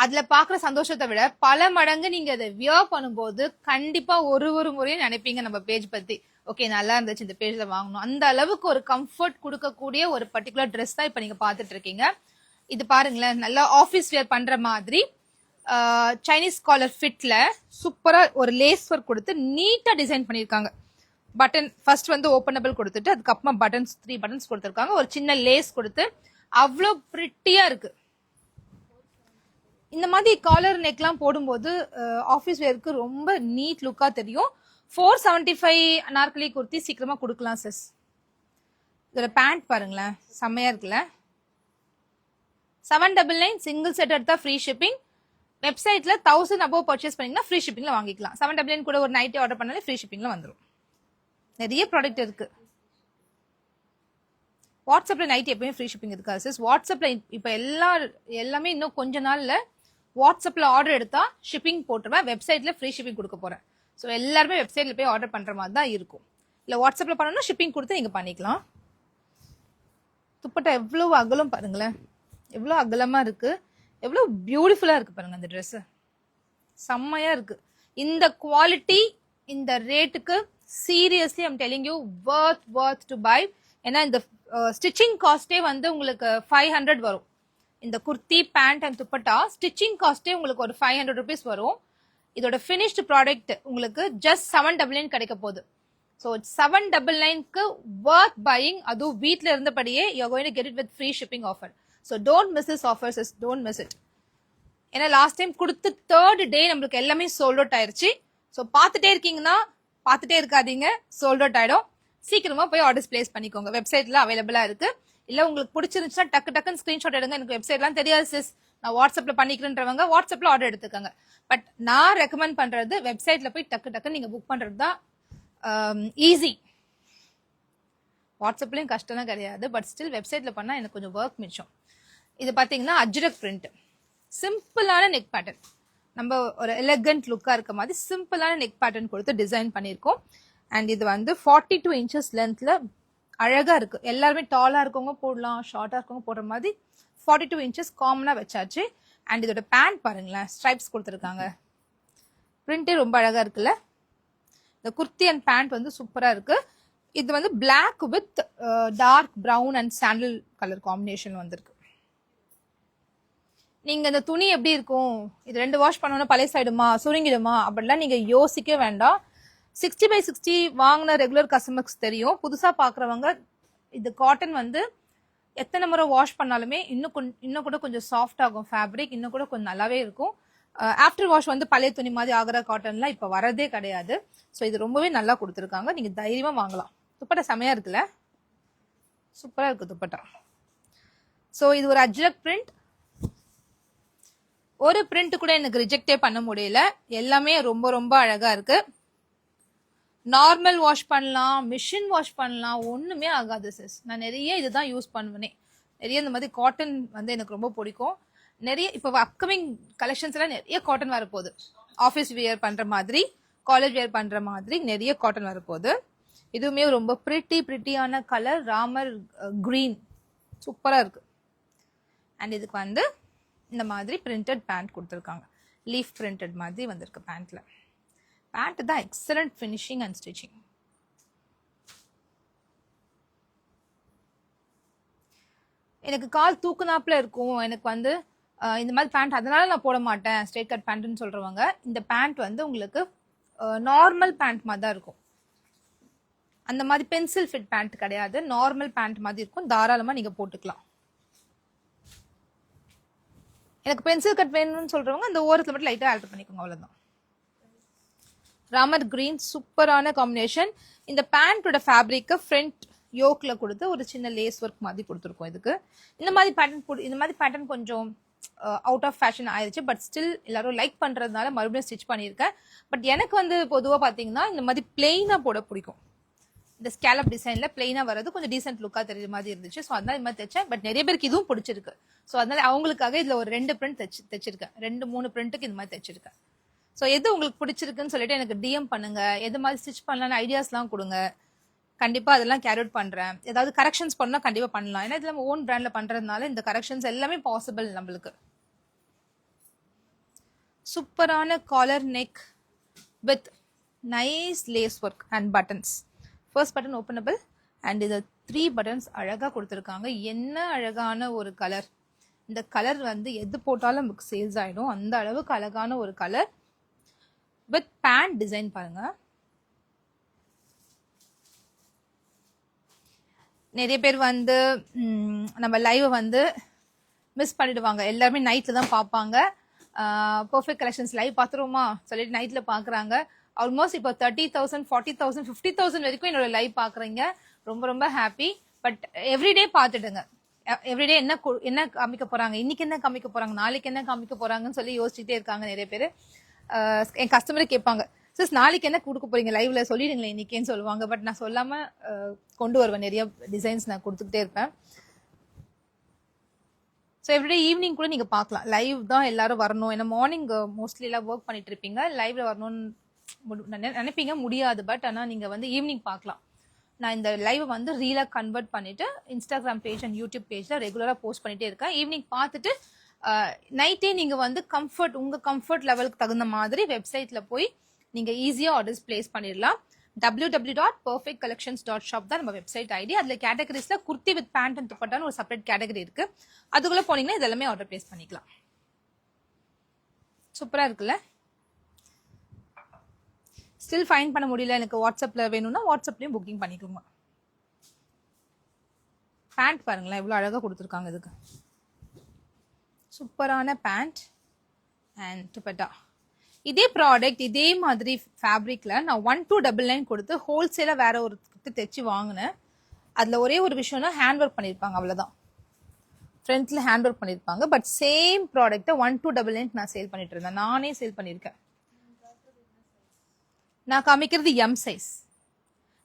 அதுல பாக்குற சந்தோஷத்தை விட பல மடங்கு நீங்க அதை வியர் பண்ணும்போது கண்டிப்பா ஒரு முறையும் நினைப்பீங்க நம்ம பேஜ் பத்தி, ஓகே நல்லா இருந்துச்சு இந்த பேஜ்ல வாங்கணும். அந்த அளவுக்கு ஒரு கம்ஃபர்ட் கொடுக்கக்கூடிய ஒரு பர்டிகுலர் ட்ரெஸ் தான் இப்ப நீங்க பாத்துட்டு இருக்கீங்க. இது பாருங்களேன், நல்லா ஆபீஸ் வேர் பண்ற மாதிரி சைனீஸ் காலர் ஃபிட்ல சூப்பரா ஒரு லேஸ் ஒர்க் கொடுத்து நீட்டா டிசைன் பண்ணிருக்காங்க. பட்டன் ஃபர்ஸ்ட் வந்து ஓப்பனபிள் கொடுத்துட்டு அதுக்கப்புறமா பட்டன்ஸ் 3 பட்டன்ஸ் கொடுத்துருக்காங்க. ஒரு சின்ன லேஸ் கொடுத்து அவ்வளோ பிரிட்டியா இருக்கு. இந்த மாதிரி காலர் நெக்லாம் போடும்போது ஆஃபீஸ் வேருக்கு ரொம்ப நீட் லுக்கா தெரியும். 475 அனார்கலி குர்த்தி சீக்கிரமா கொடுக்கலாம் சிஸ். இதோட பேண்ட் பாருங்களேன், செம்மையா இருக்குல்ல. 799 சிங்கிள் செட் எடுத்தா ஃப்ரீ ஷிப்பிங். வெப்சைட்ல 1000 அபோவ் பர்ச்சேஸ் பண்ணீங்கன்னா ஃப்ரீ ஷிப்பிங்ல வாங்கிக்கலாம். 799 கூட ஒரு நைட்டி ஆர்டர் பண்ணாலே ஃப்ரீ ஷிப்பிங்ல வந்துடும். நிறைய ப்ராடக்ட் இருக்கு. வாட்ஸ்அப்ல நைட் எப்பயுமே ஃப்ரீ ஷிப்பிங் இருக்கா சிஸ்? வாட்ஸ்அப்ல இப்ப எல்லாமே இன்னும் கொஞ்ச நாள்ல வாட்ஸ்அப்ல ஆர்டர் எடுத்தா ஷிப்பிங் போட்டுருவேன், வெப்சைட்ல ஃப்ரீ ஷிப்பிங் கொடுக்க போறேன். ஸோ எல்லாருமே வெப்சைட்ல போய் ஆர்டர் பண்ற மாதிரி தான் இருக்கும். இல்ல வாட்ஸ்அப்ல பண்ணணும்னா ஷிப்பிங் கொடுத்து நீங்க பண்ணிக்கலாம். துப்பட்டா எவ்வளவு அகலம் பாருங்களேன், எவ்வளவு அகலமா இருக்கு, எவ்வளவு பியூட்டிஃபுல்லா இருக்கு பாருங்க. அந்த ட்ரெஸ் செம்மையா இருக்கு. இந்த குவாலிட்டி இந்த ரேட்டுக்கு seriously I'm telling you worth to buy. ஏன்னா இந்த ஸ்டிச்சிங் காஸ்டே வந்து உங்களுக்கு 500 வரும். இந்த kurti pant and dupatta stitching காஸ்டே உங்களுக்கு ஒரு 500 ருபீஸ் வரும். இதோட ஃபினிஷ்டு ப்ராடக்ட் உங்களுக்கு ஜஸ்ட் 799 கிடைக்க போகுது. ஸோ 799க்கு வர்த் பையிங். அதுவும் வீட்டில் இருந்தபடியே you are going to get it with free shipping offer. So don't miss this offer sis, don't miss it. ஏன்னா லாஸ்ட் டைம் கொடுத்து 3rd டே நம்மளுக்கு எல்லாமே சோல்ட் அவுட் ஆயிருச்சு. ஸோ பார்த்துட்டே இருக்கீங்கன்னா பார்த்துட்டே இருக்காதீங்க, சோல்ட் அவுட் ஆயிடும். சீக்கிரமா போய் ஆர்டர்ஸ் பிளேஸ் பண்ணிக்கோங்க. வெப்சைட்ல அவைலபிளா இருக்கு. இல்ல உங்களுக்கு பிடிச்சிருந்துச்சுன்னா டக்குன்னு ஸ்கிரீன்ஷாட் எடுங்க. எனக்கு வெப்சைட்லாம் தெரியாது சிஸ், நான் வாட்ஸ்அப்ல பண்ணிக்கிறேன்றவங்க வாட்ஸ்அப்ல ஆர்டர் எடுத்துக்கோங்க. பட் நான் ரெக்கமெண்ட் பண்றது வெப்சைட்ல போய் டக்குன்னு நீங்க புக் பண்றது தான் ஈஸி. வாட்ஸ்அப்லயும் கஷ்டம்லாம் கிடையாது, பட் ஸ்டில் வெப்சைட்ல பண்ணா எனக்கு கொஞ்சம் ஒர்க் மிச்சம். இது பாத்தீங்கன்னா அஜ்ரக் பிரிண்ட், சிம்பிளான நெக் பேட்டர்ன், நம்ம ஒரு எலகண்ட் லுக்கா இருக்க மாதிரி சிம்பிளான நெக் பேட்டர்ன் கொடுத்து டிசைன் பண்ணியிருக்கோம். அண்ட் இது வந்து 42 இன்ச்சஸ் லென்த்ல அழகா இருக்கு. எல்லாருமே டாலா இருக்கவங்க போடலாம், ஷார்ட்டா இருக்கவங்க போடுற மாதிரி 42 இன்ச்சஸ் காமனா வச்சாச்சு. அண்ட் இதோட பேண்ட் பாருங்களேன், ஸ்ட்ரைப்ஸ் கொடுத்துருக்காங்க. பிரிண்டே ரொம்ப அழகா இருக்குல்ல. இந்த குர்த்தி அண்ட் பேண்ட் வந்து சூப்பரா இருக்கு. இது வந்து black with dark brown and sandal colour combination வந்திருக்கு. நீங்க இந்த துணி எப்படி இருக்கும், இது 2 வாஷ் பண்ணோம்னா பழையசாயிடுமா சுருங்கிடுமா அப்படிலாம் நீங்க யோசிக்க வேண்டாம். 60x60 வாங்கின ரெகுலர் கஸ்டமர்ஸ் தெரியும். புதுசா பாக்குறவங்க இது காட்டன் வந்து எத்தனை முறை வாஷ் பண்ணாலுமே இன்னும் கூட கொஞ்சம் சாஃப்ட் ஆகும். ஃபேப்ரிக் இன்னும் கூட கொஞ்சம் நல்லாவே இருக்கும். ஆஃப்டர் வாஷ் வந்து பழைய துணி மாதிரி ஆகிற காட்டன்லாம் இப்ப வரதே கிடையாது. ஸோ இது ரொம்பவே நல்லா கொடுத்துருக்காங்க, நீங்க தைரியமா வாங்கலாம். துப்பட்டா செமையா இருக்குல்ல, சூப்பரா இருக்கு துப்பட்டா. ஸோ இது ஒரு அஜ்ரக் பிரிண்ட். ஒரு பிரிண்ட் கூட எனக்கு ரிஜெக்டே பண்ண முடியல, எல்லாமே ரொம்ப ரொம்ப அழகா இருக்கு. நார்மல் வாஷ் பண்ணலாம், மிஷின் வாஷ் பண்ணலாம், ஒண்ணுமே ஆகாது சிஸ். நான் நிறைய இதுதான் யூஸ் பண்ணுவேனே. நிறைய இந்த மாதிரி காட்டன் வந்து எனக்கு ரொம்ப பிடிக்கும். நிறைய இப்போ அப்கமிங் கலெக்ஷன்ஸ் எல்லாம் நிறைய காட்டன் வரப்போகுது. ஆஃபீஸ் வியர் பண்ற மாதிரி, காலேஜ் வியர் பண்ற மாதிரி நிறைய காட்டன் வரப்போகுது. இதுவுமே ரொம்ப பிரிட்டியான கலர், ராமர் கிரீன், சூப்பரா இருக்கு. அண்ட் இதுக்கு வந்து இந்த மாதிரி பிரிண்டட் பேண்ட் கொடுத்துருக்காங்க. லீஃப் பிரிண்டட் மாதிரி வந்திருக்கு பேண்ட்ல. பேண்ட் தான் எக்ஸலண்ட் ஃபினிஷிங் அண்ட் ஸ்டிச்சிங். எனக்கு கால் தூக்குனாப்புல இருக்கும், எனக்கு வந்து இந்த மாதிரி பேண்ட் அதனால நான் போட மாட்டேன் ஸ்ட்ரெயிட் கட் பேண்ட்னு சொல்றவங்க, இந்த பேண்ட் வந்து உங்களுக்கு நார்மல் பேண்ட் மாதிரி தான் இருக்கும். அந்த மாதிரி பென்சில் ஃபிட் பேண்ட் கிடையாது, நார்மல் பேண்ட் மாதிரி இருக்கும். தாராளமா நீங்க போட்டுக்கலாம். எனக்கு பென்சில் கட் வேணும்னு சொல்றவங்க அந்த ஓரத்துல மட்டும் லைட்டா ஆல்டர் பண்ணிக்கோங்க, அவ்வளவுதான். ராமர் கிரீன் சூப்பரான காம்பினேஷன். இந்த பேண்டோட ஃபேப்ரிக்க ஃப்ரண்ட் யோக்ல கொடுத்து ஒரு சின்ன லேஸ் ஒர்க் மாதிரி கொடுத்துருக்கோம். இதுக்கு இந்த மாதிரி பேட்டர்ன் கொஞ்சம் அவுட் ஆஃப் ஃபேஷன் ஆயிடுச்சு, பட் ஸ்டில் எல்லாரும் லைக் பண்றதுனால மறுபடியும் ஸ்டிச் பண்ணியிருக்கேன். பட் எனக்கு வந்து பொதுவாக பார்த்தீங்கன்னா இந்த மாதிரி பிளெயினா போட பிடிக்கும். இந்த ஸ்கேலப் டிசைன்ல பிளைனா வர்றது கொஞ்சம் டீசென்ட் லுக்கா தெரியுற மாதிரி இருந்துச்சு. ஸோ அதனால இது மாதிரி தைச்சேன். பட் நிறைய பேருக்கு இதுவும் பிடிச்சிருக்கு. ஸோ அதனால அவங்களுக்காக இதுல ஒரு 2 பிரிண்ட் தைச்சிருக்கேன். 2-3 பிரிண்ட்டுக்கு இது மாதிரி தைச்சிருக்கேன். ஸோ எது உங்களுக்கு பிடிச்சிருக்குன்னு சொல்லிட்டு எனக்கு டிஎம் பண்ணுங்க. எது மாதிரி ஸ்டிச் பண்ணலாம்னு ஐடியாஸ்லாம் கொடுங்க. கண்டிப்பா அதெல்லாம் கேரி அவுட் பண்றேன். ஏதாவது கரெக்ஷன்ஸ் பண்ணா கண்டிப்பா பண்ணலாம். ஏன்னா இதுல நம்ம ஓன் பிராண்ட்ல பண்றதுனால இந்த கரெக்ஷன்ஸ் எல்லாமே பாசிபிள் நம்மளுக்கு. சூப்பரான collar neck with nice lace work and buttons. First button openable and இது 3 பட்டன்ஸ் அழகா கொடுத்துருக்காங்க. என்ன அழகான ஒரு கலர். இந்த கலர் வந்து எது போட்டாலும் நமக்கு சேல்ஸ் ஆயிடும். அந்த அளவுக்கு அழகான ஒரு கலர் வித் பேண்ட் டிசைன் பாருங்க. நிறைய பேர் வந்து நம்ம லைவ் வந்து மிஸ் பண்ணிடுவாங்க. எல்லாருமே நைட்ல தான் பார்ப்பாங்க. பர்ஃபெக்ட் கலெக்ஷன்ஸ் லைவ் பார்த்துருவோமா சொல்லிட்டு நைட்ல பாக்குறாங்க. ஆல்மோஸ்ட் இப்போ 30,000 40,000 50,000 வரைக்கும் என்னோட லைவ் பாக்குறீங்க. ரொம்ப ரொம்ப ஹாப்பி. பட் எவ்ரிடே பார்த்துடுங்க. எவ்ரிடே என்ன காமிக்க போறாங்க, இன்னைக்கு என்ன காமிக்க போறாங்க, நாளைக்கு என்ன காமிக்க போறாங்கன்னு சொல்லி யோசிச்சுட்டே இருக்காங்க நிறைய பேர். என் கஸ்டமரே கேட்பாங்க, சிஸ் நாளைக்கு என்ன கொடுக்க போறீங்க லைவ்ல சொல்லிடுங்களேன் இன்னைக்கேன்னு சொல்லுவாங்க. பட் நான் சொல்லாம கொண்டு வருவேன். நிறைய டிசைன்ஸ் நான் கொடுத்துக்கிட்டே இருப்பேன். ஸோ எவ்ரிடே ஈவினிங் கூட நீங்க பார்க்கலாம். லைவ் தான் எல்லாரும் வரணும். ஏன்னா மார்னிங் மோஸ்ட்லி எல்லாம் ஒர்க் பண்ணிட்டு இருப்பீங்க. லைவ்ல வரணும்னு நினைப்பீங்க, முடியாது. பட் ஆனால் நீங்க வந்து ஈவினிங் பார்க்கலாம். நான் இந்த லைவ் வந்து ரீலா கன்வெர்ட் பண்ணிட்டு இன்ஸ்டாகிராம் பேஜ் அண்ட் யூடியூப் பேஜ்ல ரெகுலரா போஸ்ட் பண்ணிட்டே இருக்கேன். ஈவினிங் பார்த்துட்டு நைட்டே நீங்க வந்து உங்க கம்ஃபர்ட் லெவலுக்கு தகுந்த மாதிரி வெப்சைட்ல போய் நீங்க ஈஸியா ஆர்டர்ஸ் பிளேஸ் பண்ணிடலாம். www.perfectcollections.shop தான் நம்ம வெப்சைட் ஐடி. அதுல கேட்டகரிஸ்ல குர்த்தி வித் பேண்ட் அண்ட் துப்பட்டான்னு ஒரு செப்பரேட் கேட்டகரி இருக்கு. அதுக்குள்ள போனீங்கன்னா இதெல்லாமே ஆர்டர் பிளேஸ் பண்ணிக்கலாம். சூப்பரா இருக்குல்ல? ஸ்டில் ஃபைன் பண்ண முடியல, எனக்கு வாட்ஸ்அப்ல வேணும்னா வாட்ஸ்அப்லயும் புக்கிங் பண்ணிக்கோங்க. பேண்ட் பாருங்களேன் எவ்வளவு அழகா கொடுத்துருக்காங்க. இதுக்கு சூப்பரான பேண்ட் அண்ட் துப்பட்டா. இதே ப்ராடக்ட் இதே மாதிரி ஃபேப்ரிக்ல நான் 1299 கொடுத்து ஹோல்சேலா வேற ஒரு தைச்சு வாங்கினேன். அதுல ஒரே ஒரு விஷயம்னா ஹேண்ட் ஒர்க் பண்ணிருப்பாங்க, அவ்வளவுதான். ஃப்ரண்ட்ல ஹேண்ட் ஒர்க் பண்ணிருப்பாங்க. பட் சேம் ப்ராடக்ட்டை 1299 நான் சேல் பண்ணிட்டு இருந்தேன். நானே சேல் பண்ணிருக்கேன். நான் காமிக்கிறது எம் சைஸ்.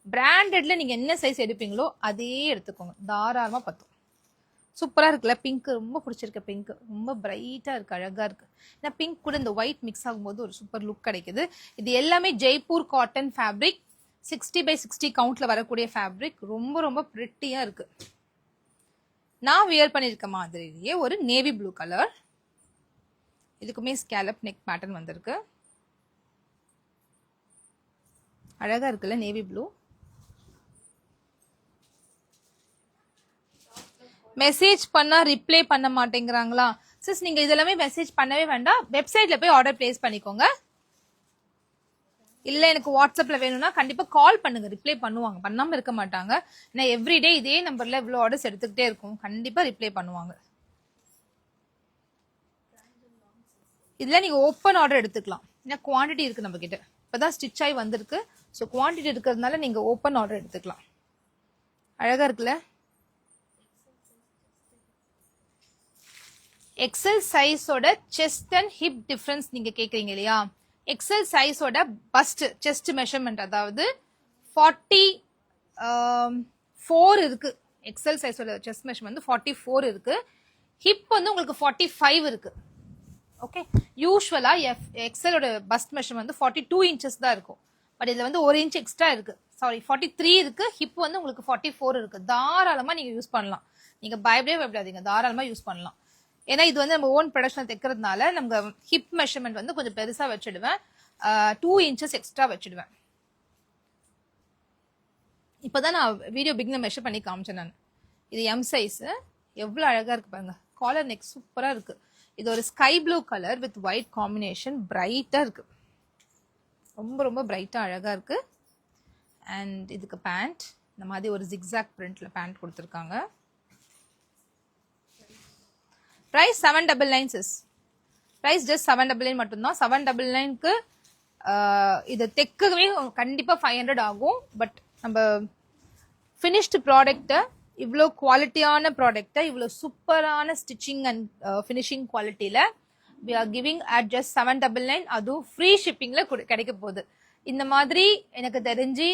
பிராண்டட்ல நீங்க என்ன சைஸ் எடுப்பீங்களோ அதே எடுத்துக்கோங்க, தாராளமா பத்தும். சூப்பரா இருக்குல்ல? பிங்க் ரொம்ப பிடிச்சிருக்கு. பிங்க் ரொம்ப பிரைட்டா இருக்கு, அழகா இருக்கு. ஏன்னா பிங்க் கூட இந்த ஒயிட் மிக்ஸ் ஆகும்போது ஒரு சூப்பர் லுக் கிடைக்குது. இது எல்லாமே ஜெய்ப்பூர் காட்டன் ஃபேப்ரிக், 60x60 கவுண்ட்ல வரக்கூடிய ஃபேப்ரிக். ரொம்ப ரொம்ப பிரிட்டியா இருக்கு. நான் வியர் பண்ணிருக்க மாதிரியே ஒரு நேவி ப்ளூ கலர். இதுக்குமே ஸ்கேலப் நெக் பேட்டர்ன் வந்திருக்கு. அழகா இருக்குல்ல நேவி ப்ளூ? மெசேஜ் பண்ணா ரிப்ளை பண்ண மாட்டேங்கிறாங்களா? சிஸ் நீங்க இதெல்லாமே மெசேஜ் பண்ணவே வேண்டாம், வெப்சைட்ல போய் ஆர்டர் பிளேஸ் பண்ணிக்கோங்க. இல்ல எனக்கு வாட்ஸ்அப்ல வேணும்னா கண்டிப்பா கால் பண்ணுங்க, ரிப்ளை பண்ணுவாங்க, பண்ணாம இருக்க மாட்டாங்க. ஏன்னா எவ்ரிடே இதே நம்பர்ல இவ்வளவு ஆர்டர்ஸ் எடுத்துக்கிட்டே இருக்கும், கண்டிப்பா ரிப்ளை பண்ணுவாங்க. இதுல நீங்க ஓப்பன் ஆர்டர் எடுத்துக்கலாம். ஏன்னா குவான்டிட்டி இருக்கு நம்ம கிட்ட, இப்பதான் ஸ்டிச் ஆகி வந்திருக்கு. ஸோ குவான்டிட்டி இருக்கிறதுனால நீங்க ஓப்பன் ஆர்டர் எடுத்துக்கலாம். அழகா இருக்குல்ல? எக்ஸல் சைஸோட செஸ்ட் அண்ட் ஹிப் டிஃபரன்ஸ் நீங்க கேக்குறீங்க இல்லையா? எக்ஸல் சைஸோட பஸ்ட் செஸ்ட் மெஷர்மெண்ட் அதாவது 44 இருக்கு. எக்ஸல் சைஸோட செஸ்ட் மெஷர்மெண்ட் 44 இருக்கு. ஹிப் வந்து உங்களுக்கு 45 இருக்கு. ஓகே, யூஸ்வலா எக்ஸலோட பஸ்ட் மெஷர்மெண்ட் 42 இன்ச்சஸ் தான் இருக்கும். பட் இதுல வந்து 1 இன்ச் எக்ஸ்ட்ரா இருக்கு. சாரி 43 இருக்கு. ஹிப் வந்து உங்களுக்கு 44 இருக்கு. தாராளமா நீங்க யூஸ் பண்ணலாம். நீங்க பயப்படாதீங்க, தாராளமா யூஸ் பண்ணலாம். ஏன்னா இது வந்து நம்ம ஓன் ப்ரொடக்ஷன் தைக்கிறதுனால நம்ம ஹிப் மெஷர்மெண்ட் வந்து கொஞ்சம் பெருசா வச்சிடுவேன். 2 இன்ச்சஸ் எக்ஸ்ட்ரா வச்சிடுவேன். இப்பதான் நான் வீடியோ பிகினர் மெஷர் பண்ணி காமிச்சேன் நான். இது எம் சைஸ். எவ்வளவு அழகா இருக்கு பாருங்க. காலர் நெக் சூப்பரா இருக்கு. இது ஒரு sky blue colour with white combination. பிரைட்டா இருக்கு, ரொம்ப ரொம்ப பிரைட்டா அழகா இருக்கு. அண்ட் இதுக்கு பேண்ட் இந்த மாதிரி ஒரு ஜிக்ஸாக் பிரிண்ட்ல பேண்ட் கொடுத்துருக்காங்க. Price 799 sis. பிரைஸ் ஜஸ்ட் 799 மட்டும்தான். 799க்கு இது தெக்கவே கண்டிப்பா 500 ஆகும். பட் நம்ம ஃபினிஷ்டு ப்ராடக்ட்டை, இவ்வளோ குவாலிட்டியான ப்ராடக்ட்டை, இவ்வளோ சூப்பரான ஸ்டிச்சிங் அண்ட் ஃபினிஷிங் குவாலிட்டியில we are giving at just 799. அதுவும் ஃப்ரீ ஷிப்பிங்ல கிடைக்க போகுது. இந்த மாதிரி எனக்கு தெரிஞ்சு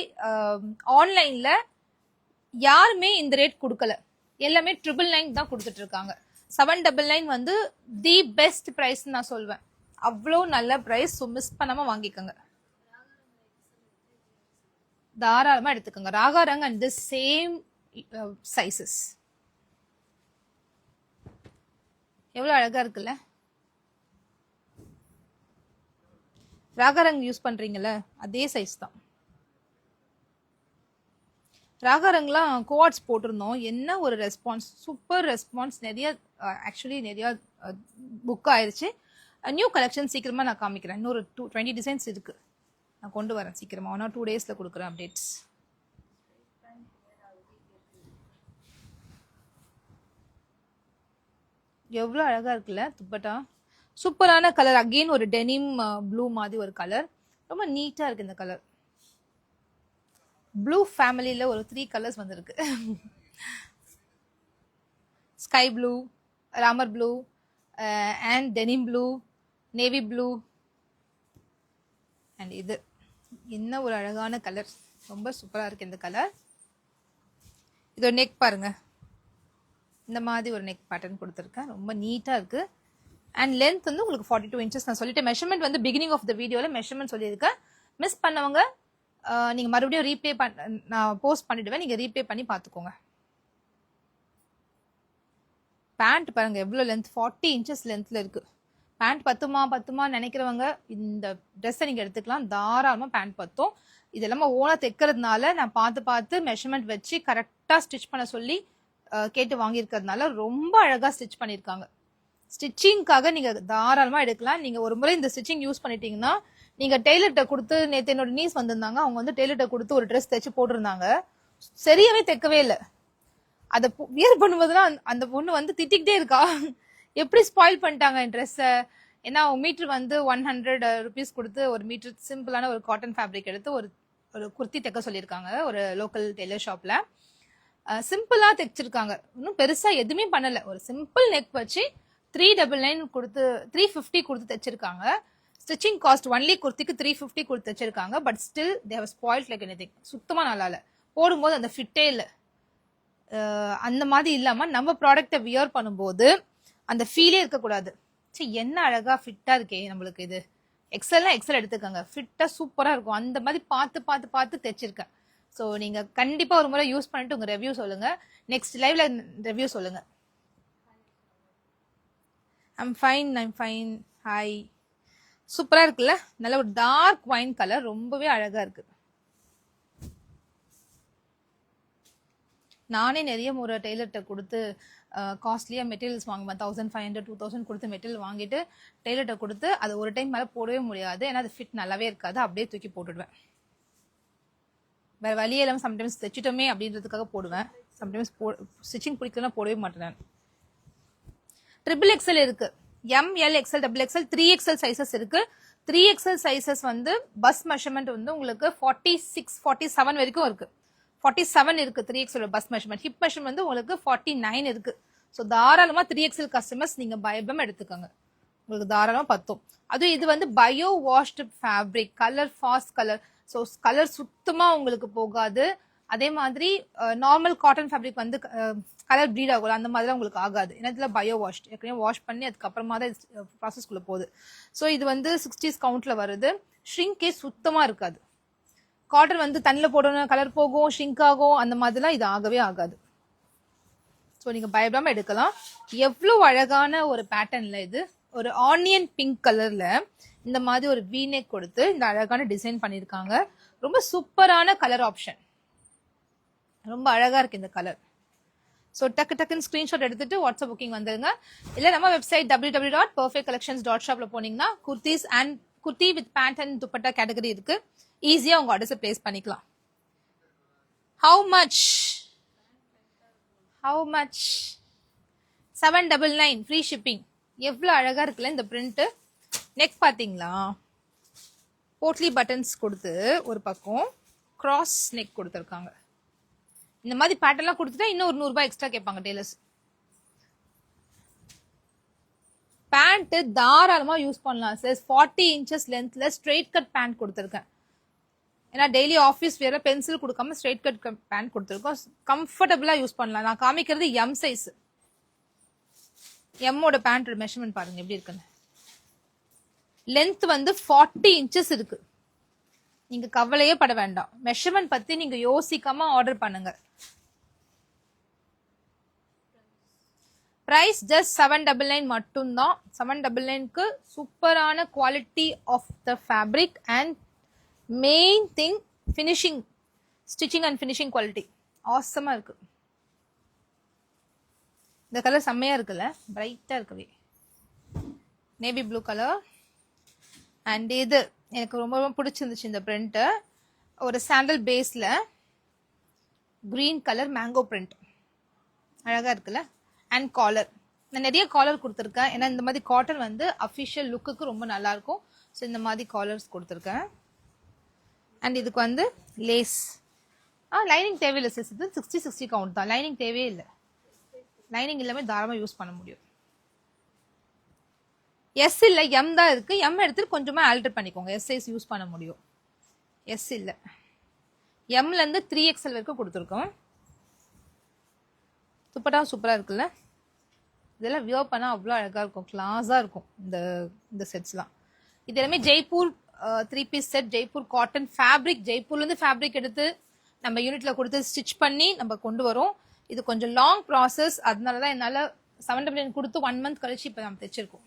ஆன்லைன்ல யாருமே இந்த ரேட் கொடுக்கல. எல்லாமே 999 தான் கொடுத்துட்டு இருக்காங்க. 799 வந்து தி பெஸ்ட் பிரைஸ் நான் சொல்வேன். அவ்வளோ நல்ல பிரைஸ். ஸோ மிஸ் பண்ணாம வாங்கிக்கோங்க, தாராளமா எடுத்துக்கோங்க. ராகா ரங் அண்ட் தி சேம் சைசஸ். எவ்வளவு அழகா இருக்குல்ல. ராகா ரங் யூஸ் பண்றீங்கல்ல, அதே சைஸ் தான். ராகா ரங்லாம் கோவாட்ஸ் போட்டிருந்தோம். என்ன ஒரு ரெஸ்பான்ஸ், சூப்பர் ரெஸ்பான்ஸ். நிறைய ஆக்சுவலி நிறைய புக் ஆயிருச்சு. நியூ கலெக்ஷன் சீக்கிரமா நான் காமிக்கிறேன். இன்னொரு 20 டிசைன்ஸ் இருக்கு, நான் கொண்டு வரேன் சீக்கிரமா. 1 or 2 daysல கொடுக்குறேன் அப்டேட்ஸ். எவ்வளோ அழகா இருக்குல்ல துப்பட்டா. சூப்பரான கலர். அகெயின் ஒரு டெனிம் ப்ளூ மாதிரி ஒரு கலர். ரொம்ப நீட்டா இருக்கு இந்த கலர். ப்ளூ ஃபேமிலியில ஒரு 3 கலர்ஸ் வந்திருக்கு. Sky blue, Ramar blue and denim blue, navy blue and இது. என்ன ஒரு அழகான கலர், ரொம்ப சூப்பரா இருக்கு இந்த கலர். இதோட நெக் பாருங்க, இந்த மாதிரி ஒரு நெக் பேட்டர்ன் கொடுத்துருக்கேன். ரொம்ப நீட்டா இருக்கு. அண்ட் லென்த் வந்து உங்களுக்கு 42 inches நான் சொல்லிட்டு, மெஷர்மெண்ட் வந்து பிகினிங் ஆஃப் த வீடியோல மெஷர்மெண்ட் சொல்லியிருக்கேன். மிஸ் பண்ணவங்க நீங்க மறுபடியும் ரீப்ளே நான் போஸ்ட் பண்ணிடுவேன், நீங்க ரீப்ளே பண்ணி பார்த்துக்கோங்க. பேண்ட் பாருங்க எவ்வளவு லென்த், 40 inches லென்த்ல இருக்கு. பேண்ட் பத்துமா நினைக்கிறவங்க இந்த ட்ரெஸ்ஸை நீங்க எடுத்துக்கலாம். தாராளமா பேண்ட் பத்தும். இது எல்லாமே ஓனா தைக்கிறதுனால நான் பார்த்து மெஷர்மெண்ட் வச்சு கரெக்டா ஸ்டிச் பண்ண சொல்லி கேட்டு வாங்கியிருக்கிறதுனால ரொம்ப அழகா ஸ்டிச் பண்ணியிருக்காங்க. ஸ்டிச்சிங்காக நீங்க தாராளமா எடுக்கலாம். நீங்க ஒரு முறை இந்த ஸ்டிச்சிங் யூஸ் பண்ணிட்டீங்கன்னா, நீங்க டெய்லர்கிட்ட கொடுத்து, நேற்று என்னோட நீஸ் வந்திருந்தாங்க, அவங்க வந்து டெய்லர்கிட்ட கொடுத்து ஒரு ட்ரெஸ் தைச்சு போட்டிருந்தாங்க. சரியாவே தைக்கவே இல்லை. அதை வியர் பண்ணும்போதுலாம் அந்த பொண்ணு வந்து திட்டிக்கிட்டே இருக்கா, எப்படி ஸ்பாயில் பண்ணிட்டாங்க என் ட்ரெஸ்ஸை. ஏன்னா மீட்டர் வந்து 100 rupees கொடுத்து ஒரு மீட்டர் சிம்பிளான ஒரு காட்டன் ஃபேப்ரிக் எடுத்து ஒரு குர்த்தி தைக்க சொல்லியிருக்காங்க ஒரு லோக்கல் டெய்லர் ஷாப்ல. சிம்பிளா தைச்சிருக்காங்க, இன்னும் பெருசா எதுவுமே பண்ணல. ஒரு சிம்பிள் நெக் வச்சு 399 கொடுத்து 350 கொடுத்து தைச்சிருக்காங்க. ஸ்டிச்சிங் காஸ்ட் ஒன்லி குர்த்திக்கு 350 கொடுத்து தைச்சிருக்காங்க. But still they have spoiled like anything. சுத்தமா நல்லா இல்ல, போடும்போது அந்த ஃபிட்டே இல்லை. அந்த மாதிரி இல்லாம நம்ம ப்ராடக்ட்டை வியர் பண்ணும்போது அந்த ஃபீலே இருக்கக்கூடாது. சரி என்ன அழகா ஃபிட்டா இருக்கே நம்மளுக்கு. இது எக்ஸல்னா எக்ஸல் எடுத்துக்கோங்க, ஃபிட்டா சூப்பரா இருக்கும். அந்த மாதிரி பார்த்து தைச்சிருக்கேன். ஸோ நீங்க கண்டிப்பா ஒரு முறை யூஸ் பண்ணிட்டு உங்க ரிவ்யூ சொல்லுங்க. நெக்ஸ்ட் லைவ்ல ரிவ்யூ சொல்லுங்க. I'm fine. ஹாய். சூப்பரா இருக்குல்ல, நல்ல ஒரு டார்க் வைன் கலர், ரொம்பவே அழகா இருக்கு. நானே நிறைய முறை டெய்லர்கிட்ட கொடுத்து காஸ்ட்லியா மெட்டீரியல்ஸ் வாங்குவேன். 1500 2000 கொடுத்து மெட்டீரியல் வாங்கிட்டு டெய்லர்கிட்ட கொடுத்து அது ஒரு டைம் மேலே போடவே முடியாது. ஏன்னா அது ஃபிட் நல்லாவே இருக்காது, அப்படியே தூக்கி போட்டுடுவேன். வேற வழியே இல்லாமல் சம்டைம்ஸ் தைச்சிட்டோமே அப்படின்றதுக்காக போடுவேன். சம்டைம்ஸ் ஸ்டிச்சிங் பிடிக்கலன்னா போடவே மாட்டேன் நான். XXL இருக்கு, ML XL XXL 3XL sizes இருக்கு. 3XL சைசஸ் வந்து பஸ் மெஷர்மெண்ட் வந்து உங்களுக்கு 46 47 வரைக்கும் இருக்கு. 47 இருக்கு 3XL bus measurement. Hip measurement வந்து உங்களுக்கு 49 இருக்கு. ஸோ தாராளமா 3XL கஸ்டமர்ஸ் நீங்க பயபம் எடுத்துக்கோங்க, உங்களுக்கு தாராளமா பத்தும். அதுவும் இது வந்து bio washed fabric, colour fast colour. So colour சுத்தமா உங்களுக்கு போகாது. அதே மாதிரி நார்மல் காட்டன் ஃபேப்ரிக் வந்து கலர் ப்ளீட் ஆகல, அந்த மாதிரிலாம் உங்களுக்கு ஆகாது. ஏன்னா இதுல பயோ வாஷ், ஏற்கனவே வாஷ் பண்ணி அதுக்கப்புறமா தான் ப்ராசஸ்குள்ள போகுது. ஸோ இது வந்து 60s கவுண்ட்ல வருது. ஷ்ரிங்கே சுத்தமா இருக்காது. காட்டன் வந்து தண்ணியில் போடணும், கலர் போகும், ஷ்ரிங்க் ஆகும், அந்த மாதிரிலாம் இது ஆகவே ஆகாது. ஸோ நீங்க பயப்படாம எடுக்கலாம். எவ்வளவு அழகான ஒரு பேட்டர்ன்ல இது, ஒரு ஆனியன் பிங்க் கலர்ல இந்த மாதிரி ஒரு வீநெக் கொடுத்து இந்த அழகான டிசைன் பண்ணிருக்காங்க. ரொம்ப சூப்பரான கலர் ஆப்ஷன், ரொம்ப அழகா இருக்கு இந்த கலர். ஸோ டக்குன்னு ஸ்கிரீன்ஷாட் எடுத்துட்டு வாட்ஸ்அப் புக்கிங் வந்துருங்க. இல்லை நம்ம வெப்சைட் www.perfectcollections.shopல போனீங்கன்னா kurtis and kurti with pant and dupatta category இருக்கு. ஈஸியா உங்க ஆர்டர்ஸை பிளேஸ் பண்ணிக்கலாம். How much 799 free shipping. எவ்வளவு அழகா இருக்குல்ல இந்த பிரிண்ட். நெக் பாத்தீங்களா, போட்லி பட்டன்ஸ் கொடுத்து ஒரு பக்கம் கிராஸ் நெக் கொடுத்துருக்காங்க. இந்த மாதிரி பேட்டர்லாம் கொடுத்துட்டா இன்னும் ஒரு 100 ரூபாய் எக்ஸ்ட்ரா கேட்பாங்க டெய்லர்ஸ். பேண்ட் தாராளமா யூஸ் பண்ணலாம் சார். 40 inches லென்த்ல ஸ்ட்ரெயிட் கட் பேண்ட் கொடுத்துருக்கேன். ஏன்னா டெய்லி ஆஃபீஸ் வேற பென்சில் கொடுக்காம ஸ்ட்ரெயிட் கட் பேண்ட் கொடுத்துருக்கோம். கம்ஃபர்டபுளா யூஸ் பண்ணலாம். நான் காமிக்கிறது எம் சைஸ். எம்மோட பேண்டோட மெஷர்மெண்ட் பாருங்க எப்படி இருக்குன்னு. லென்த் வந்து 40 inches இருக்கு. நீங்க கவலையே பட வேண்டாம். மெஷர்மெண்ட் பத்தி நீங்க யோசிக்காம ஆர்டர் பண்ணுங்க. பிரைஸ் ஜஸ்ட் 799 மட்டும்தான். 799க்கு சூப்பரான quality of the fabric and main thing finishing, stitching and finishing quality ஆசமா இருக்கு. இந்த கலர் செம்மையா இருக்குல்ல, பிரைட்டா இருக்குவே. Navy blue colour. அண்ட் இது எனக்கு ரொம்ப ரொம்ப பிடிச்சிருந்துச்சு இந்த பிரிண்ட். ஒரு சாண்டல் பேஸ்ல கிரீன் கலர் மேங்கோ பிரிண்ட் அழகா இருக்குல்ல. அண்ட் காலர், நான் நிறைய காலர் கொடுத்துருக்கேன். ஏன்னா இந்த மாதிரி காட்டன் வந்து அஃபிஷியல் லுக்குக்கு ரொம்ப நல்லா இருக்கும். ஸோ இந்த மாதிரி காலர்ஸ் கொடுத்துருக்கேன். அண்ட் இதுக்கு வந்து லேஸ். லைனிங் தேவையில்லை சிஸ். இது 60 கவுண்ட் தான். லைனிங் தேவையே இல்லை. லைனிங் இல்லாமல் தாராளமாக யூஸ் பண்ண முடியும். எஸ் இல்லை, எம் தான் இருக்கு. எம் எடுத்து கொஞ்சமா ஆல்டர் பண்ணிக்கோங்க. எஸ் சைஸ் யூஸ் பண்ண முடியும். எஸ் இல்லை, எம்ல இருந்து 3XL வரைக்கும் கொடுத்துருக்கோம். துப்பட்டா சூப்பரா இருக்குல்ல. இதெல்லாம் வியர் பண்ணா அவ்வளோ அழகா இருக்கும். கிளாஸா இருக்கும் இந்த செட்ஸ்லாம். இது எல்லாமே Jaipur 3 piece set. Jaipur cotton fabric. ஜெய்ப்பூர்ல இருந்து ஃபேப்ரிக் எடுத்து நம்ம யூனிட்ல கொடுத்து ஸ்டிச் பண்ணி நம்ம கொண்டு வரோம். இது கொஞ்சம் லாங் ப்ராசஸ். அதனாலதான் என்னால 799 கொடுத்து 1 month கழிச்சு இப்ப நம்ம தைச்சிருக்கோம்.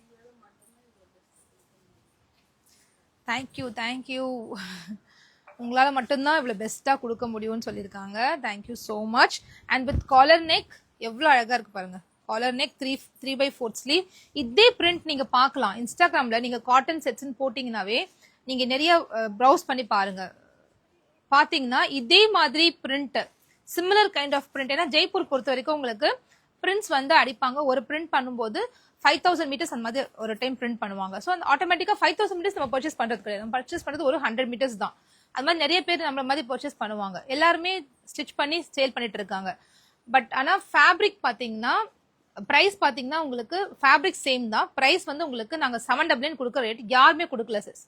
தேங்க்யூ. உங்களால மட்டும்தான் இவ்வளவு பெஸ்டா கொடுக்க முடியும்னு சொல்லியிருக்காங்க. Thank you so much. And with collar neck எவ்வளவு அழகா இருக்கு பாருங்க. Collar neck 3/4 sleeve. இதே பிரிண்ட் நீங்க பார்க்கலாம் இன்ஸ்டாகிராம்ல. நீங்க காட்டன் செட்ஸ் போட்டீங்கன்னாவே நீங்க நிறைய ப்ரௌஸ் பண்ணி பாருங்க. பாத்தீங்கன்னா இதே மாதிரி print, similar kind of print. ஏன்னா ஜெய்ப்பூர் பொறுத்த வரைக்கும் உங்களுக்கு பிரிண்ட்ஸ் வந்து அடிப்பாங்க. ஒரு பிரிண்ட் பண்ணும்போது 5000 meters அந்த மாதிரி ஒரு டைம் பிரிண்ட் பண்ணுவாங்க. ஸோ அந்த ஆட்டோமேட்டிக்கா 5000 meters நம்ம பர்ச்சேஸ் பண்றது கிடையாது. நம்ம பர்ச்சேஸ் பண்றது ஒரு 100 meters தான். அது மாதிரி நிறைய பேர் நம்மள மாதிரி பர்ச்சேஸ் பண்ணுவாங்க. எல்லாருமே ஸ்டிச் பண்ணி சேல் பண்ணிட்டு இருக்காங்க. பட் ஆனா ஃபேப்ரிக் பாத்தீங்கன்னா, பிரைஸ் பாத்தீங்கன்னா உங்களுக்கு ஃபேப்ரிக் சேம் தான். பிரைஸ் வந்து உங்களுக்கு நாங்க 799 கொடுக்குற ரேட் யாருமே கொடுக்கல சிஸ்.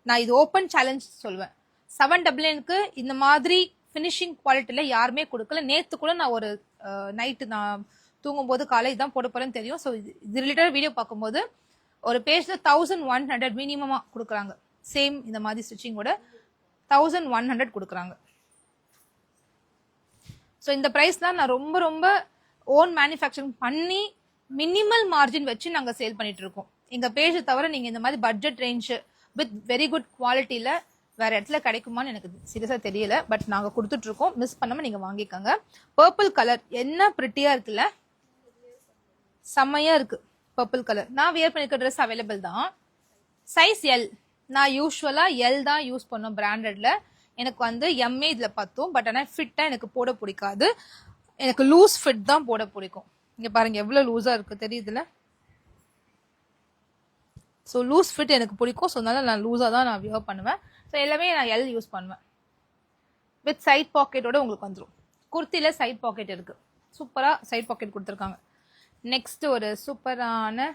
நான் இது ஓப்பன் சேலஞ்ச் சொல்வேன். 799க்கு இந்த மாதிரி ஃபினிஷிங் குவாலிட்டியில யாருமே கொடுக்கல. நேத்து கூட நான் ஒரு நைட்டு நான் தூங்கும்போது காலேஜ் தான் போட போறேன்னு தெரியும். ஸோ இது ரிலேட்டட் வீடியோ பார்க்கும்போது ஒரு பேஜ்ல 1100 மினிமமா கொடுக்குறாங்க. சேம் இந்த மாதிரி ஸ்டிச்சிங்கோட 1100 கொடுக்குறாங்க. ஸோ இந்த பிரைஸ்லாம் நான் ரொம்ப ரொம்ப ஓன் மேனுஃபேக்சரிங் பண்ணி மினிமல் மார்ஜின் வச்சு நாங்க சேல் பண்ணிட்டு இருக்கோம். எங்க பேஜ் தவிர நீங்க இந்த மாதிரி budget range with very good குவாலிட்டியில வேற இடத்துல கிடைக்குமான்னு எனக்கு சீரியஸா தெரியல. பட் நாங்க கொடுத்துட்டு இருக்கோம். மிஸ் பண்ணாம நீங்க வாங்கிக்கோங்க. பர்பிள் கலர் என்ன பிரிட்டியா இருக்குல்ல, செம்மையா இருக்கு. பர்பிள் கலர் நான் வியர் பண்ணிருக்க ட்ரெஸ் அவைலபிள் தான். Size L. நான் யூஸ்வலா எல் தான் யூஸ் பண்ணோம் பிராண்டட்ல. எனக்கு வந்து எம்ஏ இதுல பத்தும். பட் ஆனா ஃபிட்டா எனக்கு போட பிடிக்காது. எனக்கு லூஸ் ஃபிட் தான் போட பிடிக்கும். இங்க பாருங்க எவ்வளவு லூஸா இருக்கு தெரியுதுல. ஸோ லூஸ் ஃபிட் எனக்கு பிடிக்கும். ஸோ அதனால நான் லூஸா தான் நான் வியர் பண்ணுவேன். ஸோ எல்லாமே நான் எல் யூஸ் பண்ணுவேன். வித் சைட் பாக்கெட்டோட உங்களுக்கு வந்துடும். குர்த்தில சைட் பாக்கெட் இருக்கு. சூப்பரா சைட் பாக்கெட் கொடுத்துருக்காங்க. நெக்ஸ்ட் ஒரு சூப்பரான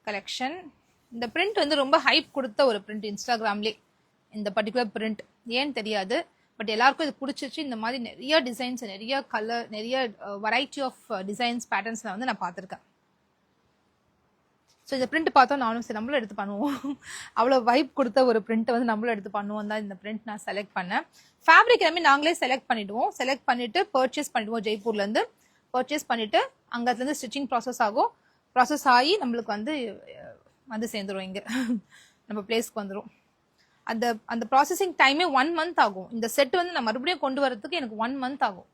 கலெக்ஷன். இந்த பிரிண்ட் வந்து ரொம்ப ஹைப் கொடுத்த ஒரு பிரிண்ட் இன்ஸ்டாகிராம்லே. இந்த பர்டிகுலர் பிரிண்ட் ஏன்னு தெரியாது. பட் எல்லாருக்கும் இது பிடிச்சிச்சு. இந்த மாதிரி நிறைய டிசைன்ஸ், நிறைய கலர், நிறைய வெரைட்டி ஆஃப் டிசைன்ஸ் பேட்டர்ன்ஸ்ல வந்து நான் பார்த்துருக்கேன். ஸோ இந்த பிரிண்ட் பார்த்தோம் நானும் சரி நம்மளும் எடுத்து பண்ணுவோம். அவ்வளோ வைப் கொடுத்த ஒரு பிரிண்ட்டை வந்து நம்மளும் எடுத்து பண்ணுவோம் தான் இந்த பிரிண்ட் நான் செலக்ட் பண்ணேன். ஃபேப்ரிக் எல்லாமே நாங்களே செலக்ட் பண்ணிடுவோம். செலக்ட் பண்ணிட்டு பர்ச்சேஸ் பண்ணிடுவோம். ஜெய்ப்பூர்லேருந்து பர்ச்சேஸ் பண்ணிட்டு அங்கத்துலேருந்து ஸ்டிச்சிங் ப்ராசஸ் ஆகும். ப்ராசஸ் ஆகி நம்மளுக்கு வந்து சேர்ந்துரும். இங்கே நம்ம பிளேஸ்க்கு வந்துடும். அந்த ப்ராசஸிங் டைமே 1 month ஆகும். இந்த செட் வந்து நான் மறுபடியும் கொண்டு வரதுக்கு எனக்கு 1 month ஆகும்.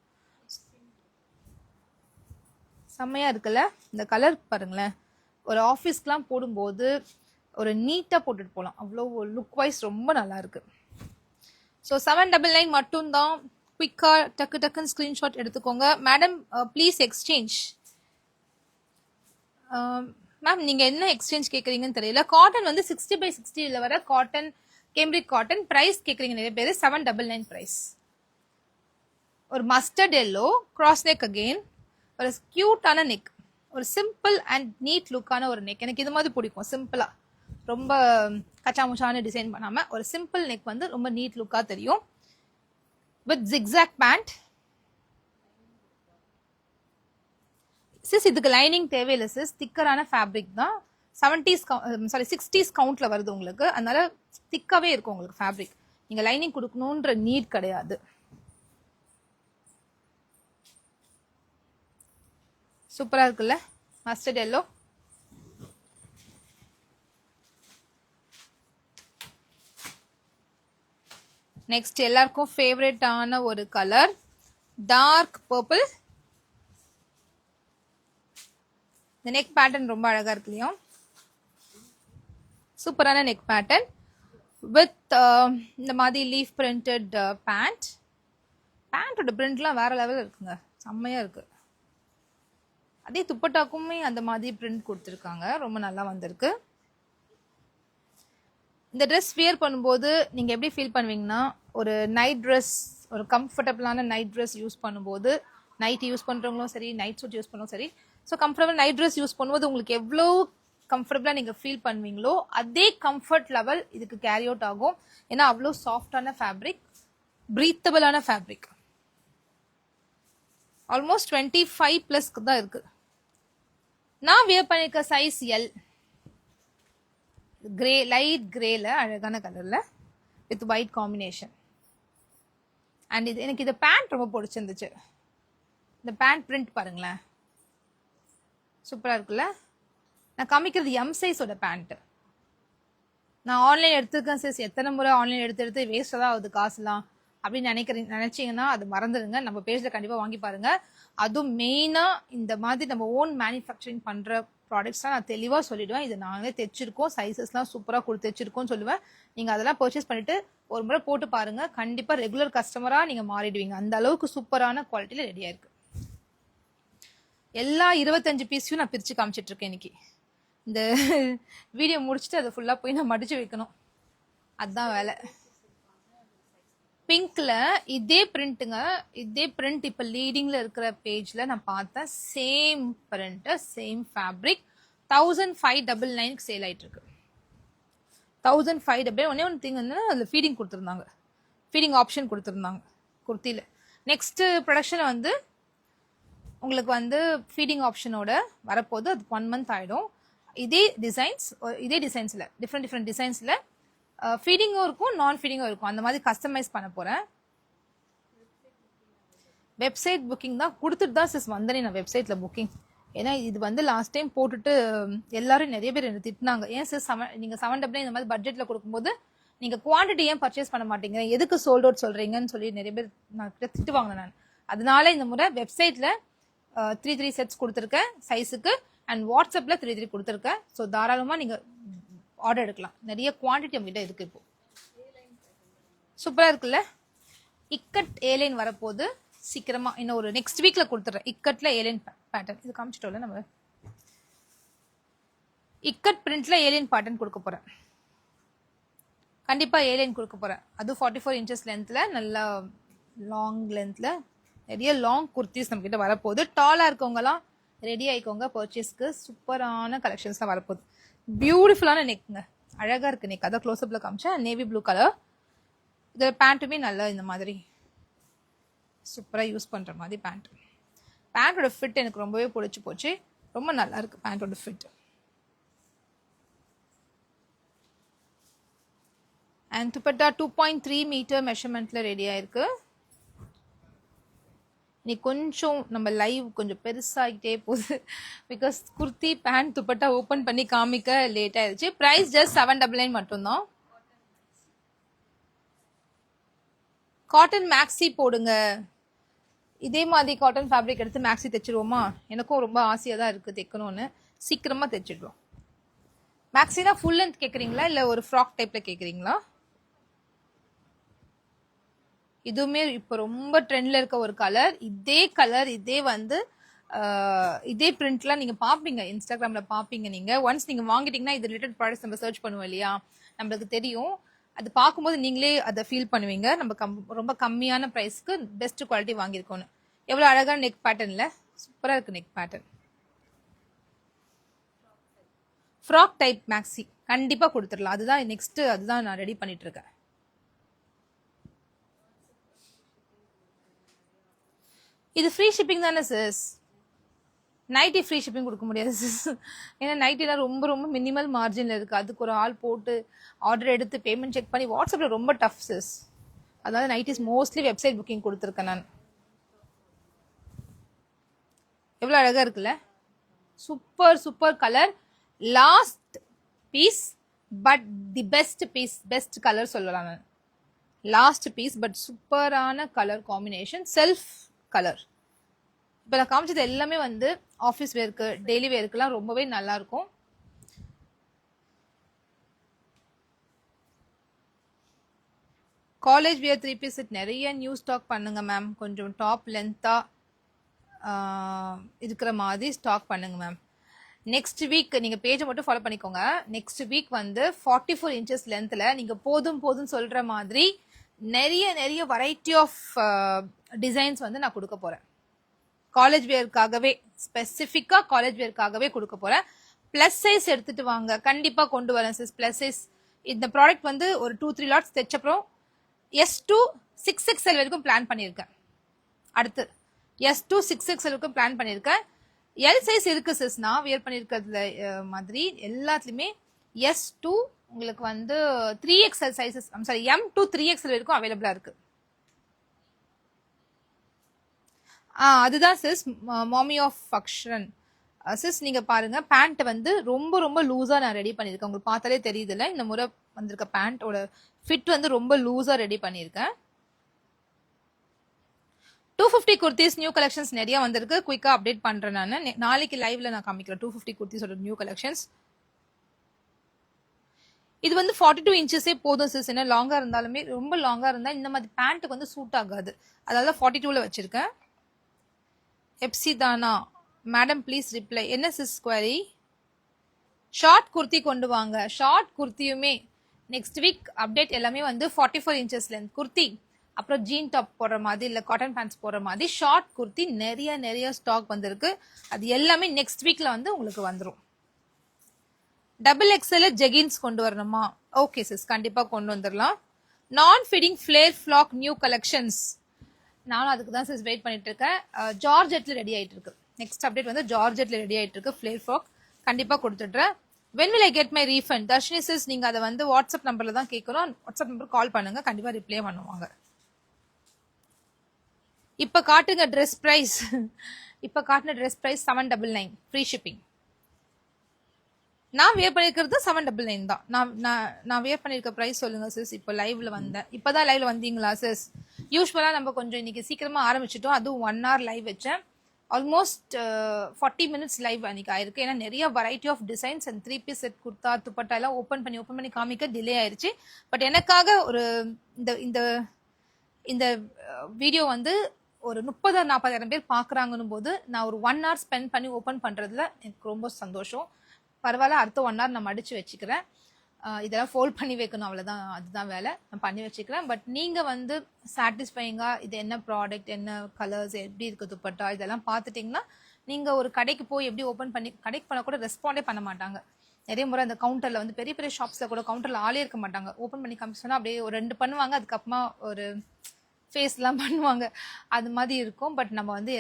செம்மையா இருக்குல்ல. இந்த கலர் பாருங்களேன். ஒரு ஆஃபீஸ்க்குலாம் போடும்போது ஒரு நீட்டாக போட்டுட்டு போகலாம். அவ்வளோ லுக் வைஸ் ரொம்ப நல்லா இருக்கு. ஸோ 799 மட்டும்தான். குயிக்காக டக்குன்னு ஸ்க்ரீன்ஷாட் எடுத்துக்கோங்க. Madam please exchange. மேம் நீங்கள் என்ன எக்ஸ்சேஞ்ச் கேட்குறீங்கன்னு தெரியல. காட்டன் வந்து 60/60 வர காட்டன், கேம்பிரிக் காட்டன். ப்ரைஸ் கேட்குறீங்க நிறைய பேர். 799 ப்ரைஸ். ஒரு mustard yellow cross neck, again ஒரு கியூட்டான நெக், ஒரு சிம்பிள் அண்ட் நீட் லுக்கான ஒரு நெக். எனக்கு இது மாதிரி பிடிக்கும். சிம்பிளா, ரொம்ப கச்சாமுச்சான டிசைன் பண்ணாம ஒரு சிம்பிள் நெக் வந்து ரொம்ப நீட் லுக்கா தெரியும். With zigzag pant. சிஸ் இதுக்கு லைனிங் தேவையில்லை சிஸ், திக்கரான ஃபேப்ரிக் தான். 60s கவுண்ட்ல வருது உங்களுக்கு, அதனால திக்காவே இருக்கும் உங்களுக்கு ஃபேப்ரிக். நீங்க லைனிங் கொடுக்கணும்ன்ற நீட் கிடையாது. சூப்பரா இருக்குல்ல மஸ்டர்ட் எல்லோ. நெக்ஸ்ட் எல்லாருக்கும் ஃபேவரட்டான ஒரு கலர் டார்க் பர்பிள். இந்த நெக் பேட்டர்ன் ரொம்ப அழகா இருக்கு இல்லையா? சூப்பரான நெக் பேட்டர்ன் வித் இந்த மாதிரி லீஃப் பிரிண்டட் பேண்ட். பேண்டோட பிரிண்ட்லாம் வேற லெவல் இருக்குங்க, செம்மையா இருக்கு. அதே துப்பட்டாக்குமே அந்த மாதிரி பிரிண்ட் கொடுத்துருக்காங்க, ரொம்ப நல்லா வந்திருக்கு. இந்த ட்ரெஸ் வியர் பண்ணும்போது நீங்க எப்படி ஃபீல் பண்ணுவீங்கன்னா, ஒரு நைட் ட்ரெஸ், ஒரு கம்ஃபர்டபுளான நைட் ட்ரெஸ் யூஸ் பண்ணும்போது, நைட் யூஸ் பண்றவங்களும் சரி, நைட் சூட் யூஸ் பண்ணவும் சரி, so comfortable night dress use பண்ணும்போது உங்களுக்கு எவ்வளோ கம்ஃபர்டபுளாக நீங்கள் ஃபீல் பண்ணுவீங்களோ அதே கம்ஃபர்ட் லெவல் இதுக்கு கேரி அவுட் ஆகும். ஏன்னா அவ்வளோ சாஃப்டான ஃபேப்ரிக், ப்ரீத்தபிளான ஃபேப்ரிக். ஆல்மோஸ்ட் 25+ தான் இருக்கு. நான் வியர் பண்ணிருக்க சைஸ் எல். கிரே, லைட் கிரேல அழகான கலர்ல வித் ஒயிட் காம்பினேஷன். அண்ட் இது எனக்கு இந்த பேண்ட் ரொம்ப பிடிச்சிருந்துச்சு. இந்த பேண்ட் பிரிண்ட் பாருங்களேன், சூப்பரா இருக்குல்ல. நான் காமிக்கிறது எம் சைஸோட பேண்ட். நான் ஆன்லைன் எடுத்துருக்கேன் சிஸ், எத்தனை முறை ஆன்லைன் எடுத்து வேஸ்ட் தான் ஆகுது காசுலாம் அப்படின்னு நினைச்சீங்கன்னா அது மறந்துடுங்க. நம்ம பேஜ்ல கண்டிப்பா வாங்கி பாருங்க. அதுவும் மெயினா இந்த மாதிரி நம்ம ஓன் மேனுஃபேக்சரிங் பண்ற ப்ராடக்ட்ஸ்லாம் நான் தெளிவா சொல்லிடுவேன். இது நாங்களே தைச்சிருக்கோம், சைசஸ்லாம் சூப்பரா கொடுத்து தைச்சிருக்கோம் சொல்லுவேன். நீங்க அதெல்லாம் பர்ச்சேஸ் பண்ணிட்டு ஒரு முறை போட்டு பாருங்க, கண்டிப்பா ரெகுலர் கஸ்டமரா நீங்க மாறிடுவீங்க. அந்த அளவுக்கு சூப்பரான குவாலிட்டியில ரெடியா இருக்கு. எல்லா 25 பீஸையும் நான் பிரிச்சு காமிச்சிட்டு இருக்கேன் இன்னைக்கு. இந்த வீடியோ முடிச்சுட்டு அதை ஃபுல்லா போய் நான் மடிச்சு வைக்கணும், அதுதான் வேலை. பிங்க்ல இதே பிரிண்ட்டுங்க, இதே பிரிண்ட் இப்ப லீடிங்ல இருக்கிற பேஜ்ல நான் பார்த்தேன். Same print, same fabric 1599 sale ஆயிட்டு இருக்கு. 1599. ஒன்னே ஒன்று திங் வந்து அதுல ஃபீடிங் கொடுத்துருந்தாங்க, ஃபீடிங் ஆப்ஷன் கொடுத்துருந்தாங்க குர்த்தியில. நெக்ஸ்ட் ப்ரொடக்ஷன் வந்து உங்களுக்கு வந்து ஃபீடிங் ஆப்ஷனோட வரப்போது, அது 1 month ஆயிடும். இதே டிசைன்ஸ்ல டிஃப்ரெண்ட் டிசைன்ஸ்ல ஃபீடிங்கும் இருக்கும், நான் ஃபீடிங்கும் இருக்கும். அந்த மாதிரி கஸ்டமைஸ் பண்ண போறேன். வெப்சைட் புக்கிங் தான் கொடுத்துட்டு தான் சிஸ் வந்தேனே நான் வெப்சைட்ல புக்கிங். ஏன்னா இது வந்து லாஸ்ட் டைம் போட்டுட்டு எல்லாரும் நிறைய பேர் என்ன திட்டினாங்க, ஏன் சிஸ் நீங்க 799 இந்த மாதிரி பட்ஜெட்ல கொடுக்கும்போது நீங்க குவான்டிட்டி ஏன் பர்ச்சேஸ் பண்ண மாட்டீங்க, எதுக்கு சோல்ட் அவுட் சொல்றீங்கன்னு சொல்லி நிறைய பேர் நான் திட்டுவாங்க. நான் அதனால இந்த முறை வெப்சைட்ல 3 செட்ஸ் கொடுத்துருக்கேன் சைஸுக்கு, அண்ட் வாட்ஸ்அப்ல 3 கொடுத்துருக்கேன். ஸோ தாராளமா நீங்க ஆர்டர் எடுக்கலாம், நிறைய குவான்டிட்டி நம்மகிட்ட இருக்கு. இப்போ சூப்பரா இருக்குல்ல. இக்கட் ஏலைன் வரப்போது சீக்கிரமா, இன்னும் ஒரு நெக்ஸ்ட் வீக்ல கொடுத்துறேன். இக்கட்ல ஏலைன் பேட்டர்ன் இது காமிச்சிட்டோம்ல நம்ம. இக்கட் பிரிண்ட்ல ஏலைன் பேட்டர்ன் கொடுக்க போறேன், கண்டிப்பா ஏலைன் கொடுக்க போறேன். அது 44 inches லென்த்ல, நல்லா லாங் லென்த்ல நிறைய லாங் குர்த்திஸ் நம்ம கிட்ட வரப்போகுது. டாலா இருக்கவங்கலாம் ரெடி ஆயிக்கோங்க பர்ச்சேஸ்க்கு. சூப்பரான கலெக்ஷன்ஸ்லாம் வரப்போகுது. பியூட்டிஃபுல்லான நெக்குங்க, அழகா இருக்கு நெக். அதான் க்ளோஸ்அப்ல காமிச்சேன், நேவி ப்ளூ கலர். இது பேண்ட்டுமே நல்லா இந்த மாதிரி சூப்பரா யூஸ் பண்ற மாதிரி பேண்ட். பேண்டோட ஃபிட் எனக்கு ரொம்பவே பிடிச்சி போச்சு, ரொம்ப நல்லா இருக்கு பேண்டோட ஃபிட். அண்ட் துப்பட்டா 2.3 மீட்டர் மெஷர்மெண்ட்ல ரெடி ஆயிருக்கு. நீ கொஞ்சம் நம்ம லைவ் கொஞ்சம் பெருசாகிட்டே போகுது, because kurti pant dupatta open பண்ணி காமிக்க லேட் ஆயிடுச்சு. பிரைஸ் ஜஸ்ட் 799 மட்டும்தான். காட்டன் மேக்ஸி போடுங்க. இதே மாதிரி காட்டன் ஃபேப்ரிக் எடுத்து மேக்ஸி தைச்சிருவோமா? எனக்கும் ரொம்ப ஆசையாக தான் இருக்குது தைக்கணும்னு. சீக்கிரமாக தைச்சிடுவோம். மேக்ஸினா ஃபுல் லென்த் கேட்குறீங்களா இல்லை ஒரு ஃப்ராக் டைப்பில் கேட்குறீங்களா? இதுவுமே இப்போ ரொம்ப ட்ரெண்ட்ல இருக்க ஒரு கலர். இதே கலர், இதே வந்து இதே பிரிண்ட்லாம் நீங்க பாப்பீங்க, இன்ஸ்டாகிராம்ல பாப்பீங்க. நீங்க ஒன்ஸ் நீங்க வாங்கிட்டீங்கன்னா இது ரிலேட்டட் ப்ராடக்ட்ஸ் நம்ம சர்ச் பண்ணுவோம் இல்லையா, நம்மளுக்கு தெரியும். அது பார்க்கும்போது நீங்களே அதை ஃபீல் பண்ணுவீங்க, நம்ம ரொம்ப கம்மியான ப்ரைஸ்க்கு பெஸ்ட் குவாலிட்டி வாங்கியிருக்கோன்னு. எவ்வளோ அழகான நெக் பேட்டர்ன்ல, சூப்பராக இருக்கு neck pattern. Frock type maxi கண்டிப்பாக கொடுத்துடலாம். அதுதான் நெக்ஸ்ட், அதுதான் நான் ரெடி பண்ணிட்டு இருக்கேன். இது ஃப்ரீ ஷிப்பிங் தானே சிஸ்? நைட்டி ஃப்ரீ ஷிப்பிங் கொடுக்க முடியாது சிஸ். ஏன்னா நைட்டிலாம் ரொம்ப ரொம்ப மினிமல் மார்ஜினில் இருக்குது. அதுக்கு ஒரு ஆள் போட்டு ஆர்டர் எடுத்து பேமெண்ட் செக் பண்ணி வாட்ஸ்அப்பில் ரொம்ப டஃப் சிஸ். அதாவது நைட்டிஸ் மோஸ்ட்லி வெப்சைட் புக்கிங் கொடுத்துருக்கேன் நான். எவ்வளோ அழகாக இருக்குல்ல, super super colour. Last piece but the best piece, best colour சொல்லலாம் நான். லாஸ்ட் பீஸ் பட் சூப்பரான கலர் காம்பினேஷன், செல்ஃப் கலர். இப்போ நான் காமிச்சது எல்லாமே வந்து ஆஃபீஸ் வேர்க்கு, டெய்லி வேர்க்குலாம் ரொம்பவே நல்லா இருக்கும். காலேஜ் வியர் 3 பீஸ் செட் நிறைய நியூ ஸ்டாக் பண்ணுங்க மேம். கொஞ்சம் டாப் லென்த்தா இருக்கிற மாதிரி ஸ்டாக் பண்ணுங்க மேம். நெக்ஸ்ட் வீக் நீங்க பேஜை மட்டும் ஃபாலோ பண்ணிக்கோங்க. நெக்ஸ்ட் வீக் வந்து 44 இன்ச்சஸ் லென்த்ல நீங்க போதும் போதும் சொல்ற மாதிரி நிறைய நிறைய வெரைட்டி ஆஃப் டிசைன்ஸ் வந்து நான் கொடுக்க போறேன். காலேஜ் வேர்க்காகவே, ஸ்பெசிஃபிக்கா காலேஜ் வேர்க்காகவே கொடுக்க போறேன். பிளஸ் சைஸ் எடுத்துட்டு வாங்க, கண்டிப்பா கொண்டு வரேன் சிஸ். பிளஸ் சைஸ் இந்த ப்ராடக்ட் வந்து ஒரு 2-3 லாட்ஸ் தைச்சப்புறம் S2 6XL வரைக்கும் பிளான் பண்ணியிருக்கேன். அடுத்து S2 6XL வரைக்கும் பிளான் பண்ணியிருக்கேன். எல் சைஸ் இருக்கு சிஸ், நான் வியர் பண்ணியிருக்கிறதுல மாதிரி எல்லாத்துலயுமே S2 உங்களுக்கு வந்து 3XL sizes, sorry M2 3XL வரைக்கும் அவைலபிளா இருக்கு. அதுதான் சிஸ் மாமி ஆஃப் ஃபக்ஷன். சிஸ் நீங்க பாருங்க, பேண்ட் வந்து ரொம்ப ரொம்ப லூஸா நான் ரெடி பண்ணியிருக்கேன். உங்களுக்கு பார்த்தாலே தெரியுதுல்ல, இந்த முறை வந்திருக்க பேண்டோட ஃபிட் வந்து ரொம்ப லூஸா ரெடி பண்ணியிருக்கேன். 250 குர்த்திஸ் நியூ கலெக்ஷன்ஸ் நிறைய வந்திருக்கு. குயிக்கா அப்டேட் பண்றேன் நான். நாளைக்கு லைவ்ல நான் காமிக்கிறேன் 250 குர்த்திஸோட நியூ கலெக்ஷன்ஸ். இது வந்து 42 இன்ச்சஸே போதும் சிஸ். என்ன லாங்கா இருந்தாலுமே, ரொம்ப லாங்கா இருந்தா இந்த மாதிரி பேண்ட்டுக்கு வந்து சூட் ஆகாது. அதனால 42ல வச்சிருக்கேன். எப்சி தானா மேடம் ப்ளீஸ் ரிப்ளை. என்ன சிஸ் குவரி? ஷார்ட் குர்த்தி கொண்டு வாங்க. ஷார்ட் குர்த்தியுமே நெக்ஸ்ட் வீக் அப்டேட் எல்லாமே வந்து 44 இன்ச்சஸ் லென்த் குர்த்தி, அப்புறம் ஜீன் டாப் போடுற மாதிரி இல்ல காட்டன் பேண்ட்ஸ் போடுற மாதிரி ஷார்ட் குர்த்தி நிறைய நிறைய ஸ்டாக் வந்திருக்கு. அது எல்லாமே நெக்ஸ்ட் வீக்ல வந்து உங்களுக்கு வந்துடும். XXL ஜெகின்ஸ் கொண்டு வரணுமா? ஓகே சிஸ், கண்டிப்பா கொண்டு வந்துடலாம். நான் fitting flare flag new collections, நானும் அதுக்கு தான் சிஸ் வெயிட் பண்ணிட்டு இருக்கேன். ஜார்ஜெட்ல ரெடி ஆயிட்டு இருக்கு. நெக்ஸ்ட் அப்டேட் வந்து ஜார்ஜெட்ல ரெடி ஆயிட்டு இருக்கு. ஃபிளேர் ஃபிளாக் கண்டிப்பா கொடுத்துட்றேன். when will I get my refund? Darshini sis நீங்க அதை வந்து வாட்ஸ்அப் நம்பர்ல தான் கேட்கணும். வாட்ஸ்அப் நம்பர் கால் பண்ணுங்க, கண்டிப்பா ரிப்ளை பண்ணுவாங்க. இப்ப காட்டுங்க ட்ரெஸ் பிரைஸ். இப்ப காட்டுன ட்ரெஸ் பிரைஸ் 799 ஃப்ரீ ஷிப்பிங். நான் வியர் பண்ணிருக்கிறது 799 தான். நான் வியர் பண்ணிருக்க பிரைஸ் சொல்லுங்க சிஸ். இப்போ லைவ்ல வந்தேன். இப்பதான் லைவ்ல வந்தீங்களா சிஸ்? யூஸ்வலா நம்ம கொஞ்சம் இன்னைக்கு சீக்கிரமா ஆரம்பிச்சிட்டோம். அதுவும் 1 hour லைவ் வச்சேன். ஆல்மோஸ்ட் 40 minutes லைவ் அன்னைக்கு ஆயிருக்கு. ஏன்னா நிறைய variety of designs and 3 piece set kurta dupatta எல்லாம் ஓப்பன் பண்ணி காமிக்க டிலே ஆயிருச்சு. பட் எனக்காக ஒரு இந்த இந்த வீடியோ வந்து ஒரு 30,000-40,000 பேர் பாக்குறாங்கன்னு போது நான் ஒரு 1 hour ஸ்பெண்ட் பண்ணி ஓப்பன் பண்றதுல எனக்கு ரொம்ப சந்தோஷம். பரவாயில்ல, அடுத்த 1 hour நான் மடிச்சு வச்சுக்கிறேன். இதெல்லாம் ஃபோல்ட் பண்ணி வைக்கணும், அவ்வளோதான். அதுதான் வேலை, நான் பண்ணி வச்சுக்கிறேன். பட் நீங்கள் வந்து சாட்டிஸ்ஃபைங்காக இது என்ன ப்ராடக்ட், என்ன கலர்ஸ், எப்படி இருக்குது துப்பட்டா, இதெல்லாம் பார்த்துட்டிங்கன்னா நீங்கள் ஒரு கடைக்கு போய் எப்படி ஓப்பன் பண்ணி கடைக்கு பண்ண கூட ரெஸ்பாண்டே பண்ண மாட்டாங்க. நிறைய முறை அந்த கவுண்டரில் வந்து பெரிய பெரிய ஷாப்ஸில் கூட கவுண்டரில் ஆளே இருக்க மாட்டாங்க. ஓப்பன் பண்ணி காமிச்சோன்னா அப்படியே ஒரு 2 பண்ணுவாங்க, அதுக்கப்புறமா ஒரு ஃபேஸ்லாம் பண்ணுவாங்க. அது மாதிரி இருக்கும். பட் நம்ம வந்து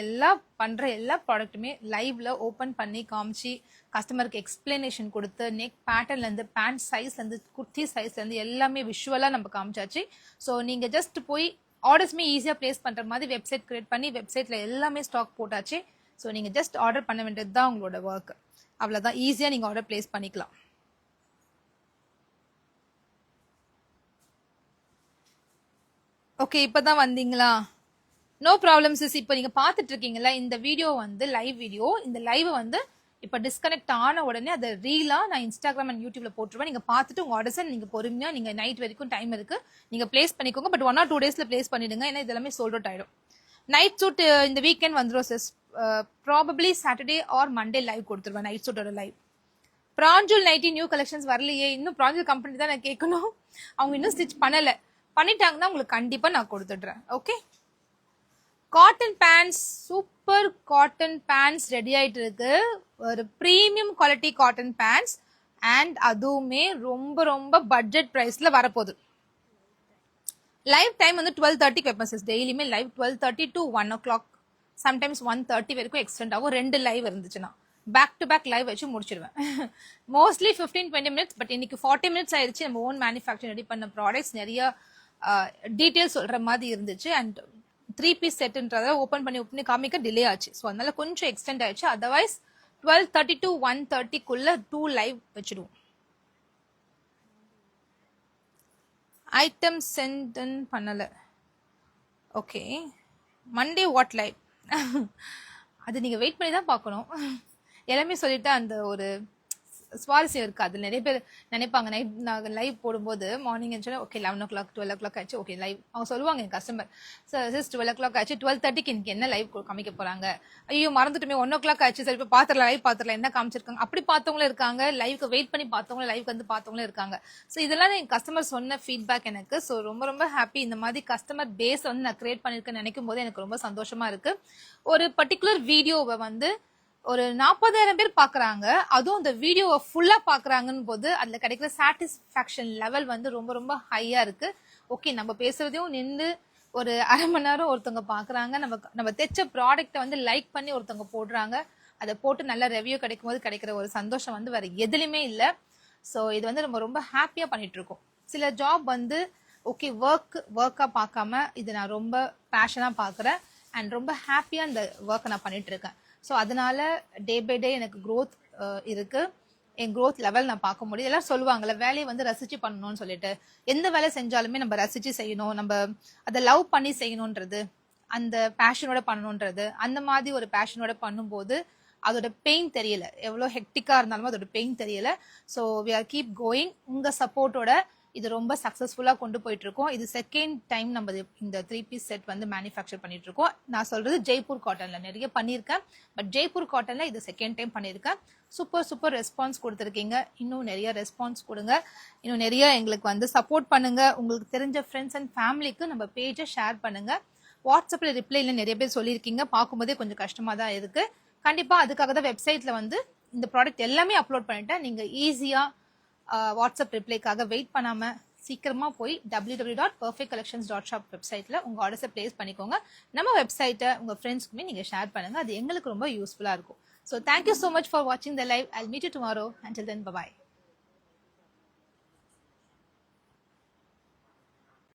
பண்ணுற எல்லா ப்ராடக்ட்டுமே லைவ்ல ஓப்பன் பண்ணி காமிச்சு கஸ்டமருக்கு எக்ஸ்பிளனேஷன் கொடுத்து நெக் பேட்டர்ன்லேருந்து பேண்ட் சைஸ்லேருந்து குர்த்தி சைஸ்லேருந்து எல்லாமே விஷுவலாக நம்ம காமிச்சாச்சு. ஸோ நீங்கள் ஜஸ்ட் போய் ஆர்டர்ஸ்மே ஈஸியாக ப்ளேஸ் பண்ணுற மாதிரி வெப்சைட் கிரியேட் பண்ணி வெப்சைட்டில் எல்லாமே ஸ்டாக் போட்டாச்சு. ஸோ நீங்கள் ஜஸ்ட் ஆர்டர் பண்ண வேண்டியது தான் உங்களோட ஒர்க். அவ்வளோதான், ஈஸியாக நீங்கள் ஆர்டர் ப்ளேஸ் பண்ணிக்கலாம். ஓகே, இப்பதான் வந்தீங்களா? No problem sis. இப்போ நீங்க பாத்துட்டு இருக்கீங்களா இந்த வீடியோ வந்து லைவ் வீடியோ. இந்த லைவ் வந்து இப்போ டிஸ்கனெக்ட் ஆன உடனே அதை ரீலா நான் இன்ஸ்டாகிராம் அண்ட் யூடியூப்ல போட்டுருவேன். நீங்க பார்த்துட்டு உங்க ஆர்டர்ஸ் நீங்க பொறுமையா நீங்க நைட் வரைக்கும் டைம் இருக்கு, நீங்க பிளேஸ் பண்ணிக்கோங்க. பட் 1 or 2 daysல பிளேஸ் பண்ணிடுங்க, ஏன்னா இதெல்லாமே சோல்ட் அவுட் ஆயிடும். நைட் சூட் இந்த வீக்கெண்ட் வந்துடும் sis. Probably Saturday or Monday live கொடுத்துருவேன், நைட் சூட்டோட லைவ். பிராஞ்சூல் நைட்டி நியூ கலெக்ஷன்ஸ் வரலையே இன்னும். பிராஞ்சூல் கம்பெனி தான் நான் கேட்கணும், அவங்க இன்னும் ஸ்டிச் பண்ணல. பண்ணிட்டாங்கன்னா உங்களுக்கு கண்டிப்பா நான் கொடுத்துடுறேன். Okay, cotton pants, super cotton pants ready ஆயிட்டு இருக்கு. ஒரு premium quality cotton pants and அதுவுமே ரொம்ப ரொம்ப பட்ஜெட் பிரைஸ்ல வரப்போகுது. லைவ் டைம் வந்து 12:30 வைப்பேன் சிஸ். டெய்லியுமே லைவ் 12:30 to 1 o'clock சம்டைம்ஸ் 1:30 வரைக்கும் எக்ஸ்டெண்ட் ஆகும் 2 லைவ் இருந்துச்சுன்னா. பேக் டு பேக் லைவ் வச்சு முடிச்சிடுவேன். மோஸ்ட்லி 15-20 மினிட்ஸ், பட் இன்னைக்கு 40 மினிட்ஸ் ஆயிடுச்சு. நம்ம ஓன் மேனுஃபேக்சர் ரெடி பண்ண ப்ராடக்ட்ஸ் நிறைய டீட்டெயில்ஸ் சொல்ற மாதிரி இருந்துச்சு. அண்ட் 3 பீஸ் செட்ன்றத ஓப்பன் பண்ணி காமிக்க டிலே ஆச்சு. ஸோ அதனால கொஞ்சம் எக்ஸ்டெண்ட் ஆயிடுச்சு. அதர்வைஸ் 12:30 to 1:30 2 லைவ் வச்சிடுவோம். ஐட்டம் சென்ட் பண்ணல. ஓகே, மண்டே வாட் லைவ் அது நீங்க வெயிட் பண்ணி தான் பார்க்கணும். எல்லாமே சொல்லிட்டு அந்த ஒரு சுவாரஸ்யம் இருக்கு. அது நிறைய பேர் நினைப்பாங்க நைட் நாங்கள் லைவ் போடும்போது மார்னிங் ஓகே 11 o'clock 12 o'clock ஆச்சு, ஓகே லைவ். அவங்க சொல்லுவாங்க என் கஸ்டமர், சிஸ் 12 o'clock ஆச்சு, 12:30 இன்னைக்கு என்ன லைவ் காமிக்க போறாங்க, ஐயோ மறந்துட்டுமே 1 o'clock ஆச்சு, சரி இப்போ பாத்திரலாம் லைவ் பாத்திரலாம் என்ன காமிச்சிருக்காங்க, அப்படி பார்த்தவங்களும் இருக்காங்க, லைவ்க்கு வெயிட் பண்ணி பார்த்தவங்களும் லைவ்க்கு வந்து பார்த்தவங்களும் இருக்காங்க. ஸோ இதெல்லாம் என் கஸ்டமர் சொன்ன ஃபீட்பேக் எனக்கு. ஸோ ரொம்ப ரொம்ப ஹாப்பி. இந்த மாதிரி கஸ்டமர் பேஸ் வந்து நான் கிரியேட் பண்ணிருக்கேன்னு நினைக்கும் போது எனக்கு ரொம்ப சந்தோஷமா இருக்கு. ஒரு பர்டிகுலர் வீடியோவை வந்து ஒரு 40,000 பேர் பாக்குறாங்க, அதுவும் இந்த வீடியோவை ஃபுல்லா பாக்குறாங்கன்னு போது அதுல கிடைக்கிற சாட்டிஸ்பாக்சன் லெவல் வந்து ரொம்ப ரொம்ப ஹையா இருக்கு. ஓகே, நம்ம பேசுறதையும் நின்று ஒரு அரை மணி நேரம் ஒருத்தவங்க பாக்குறாங்க, நம்ம தைச்ச ப்ராடக்ட்டை வந்து லைக் பண்ணி ஒருத்தவங்க போடுறாங்க, அதை போட்டு நல்ல ரெவ்யூ கிடைக்கும் போது கிடைக்கிற ஒரு சந்தோஷம் வந்து வேற எதுலையுமே இல்லை. ஸோ இது வந்து நம்ம ரொம்ப ஹாப்பியா பண்ணிட்டு இருக்கோம். சில ஜாப் வந்து ஓகே ஒர்க்கா பார்க்காம இது நான் ரொம்ப பேஷனா பாக்குறேன் அண்ட் ரொம்ப ஹாப்பியா இந்த ஒர்க்கை நான் பண்ணிட்டு இருக்கேன். ஸோ அதனால டே பை டே எனக்கு க்ரோத் இருக்கு. என் க்ரோத் லெவல் நான் பார்க்க முடியும். எல்லாம் சொல்லுவாங்கல்ல வேலையை வந்து ரசிச்சு பண்ணணும்னு சொல்லிட்டு, எந்த வேலை செஞ்சாலுமே நம்ம ரசிச்சு செய்யணும், நம்ம அதை லவ் பண்ணி செய்யணுன்றது, அந்த பேஷனோட பண்ணணுன்றது, அந்த மாதிரி ஒரு பேஷனோட பண்ணும்போது அதோட பெயின் தெரியல. எவ்வளோ ஹெக்டிக்கா இருந்தாலும் அதோட பெயின் தெரியல. So we are keep going. உங்க சப்போர்ட்டோட இது ரொம்ப சக்ஸஸ்ஃபுல்லாக கொண்டு போயிட்டு இருக்கோம். இது செகண்ட் டைம் நம்ம இந்த 3 பீஸ் செட் வந்து மேனுஃபேக்சர் பண்ணிட்டு இருக்கோம். நான் சொல்றது ஜெய்ப்பூர் காட்டன்ல நிறைய பண்ணியிருக்கேன், பட் ஜெய்ப்பூர் காட்டன்ல இது செகண்ட் டைம் பண்ணியிருக்கேன். சூப்பர் ரெஸ்பான்ஸ் கொடுத்துருக்கீங்க. இன்னும் நிறைய ரெஸ்பான்ஸ் கொடுங்க, இன்னும் நிறைய எங்களுக்கு வந்து சப்போர்ட் பண்ணுங்க. உங்களுக்கு தெரிஞ்ச ஃப்ரெண்ட்ஸ் அண்ட் ஃபேமிலிக்கு நம்ம பேஜை ஷேர் பண்ணுங்க. வாட்ஸ்அப்ல ரிப்ளைல நிறைய பேர் சொல்லியிருக்கீங்க, பார்க்கும்போதே கொஞ்சம் கஷ்டமா தான் இருக்கு. கண்டிப்பா அதுக்காக தான் வெப்சைட்ல வந்து இந்த ப்ராடக்ட் எல்லாமே அப்லோட் பண்ணிட்டேன். நீங்க ஈஸியா வாட்ஸ்அப் ரிப்ளைக்காக வெயிட் பண்ணாம சீக்கிரமா போய் www.perfectcollections.shop வெப்சைட்ல உங்க ஆர்டர்ஸை பிளேஸ் பண்ணிக்கோங்க. நம்ம வெப்சைட்டை உங்க ஃப்ரெண்ட்ஸ்க்குமே நீங்க ஷேர் பண்ணுங்க, அது எங்களுக்கு ரொம்ப யூஸ்ஃபுல்லா இருக்கும். So thank you so much for வாட்சிங் the live. I'll meet you tomorrow. Until then, bye bye.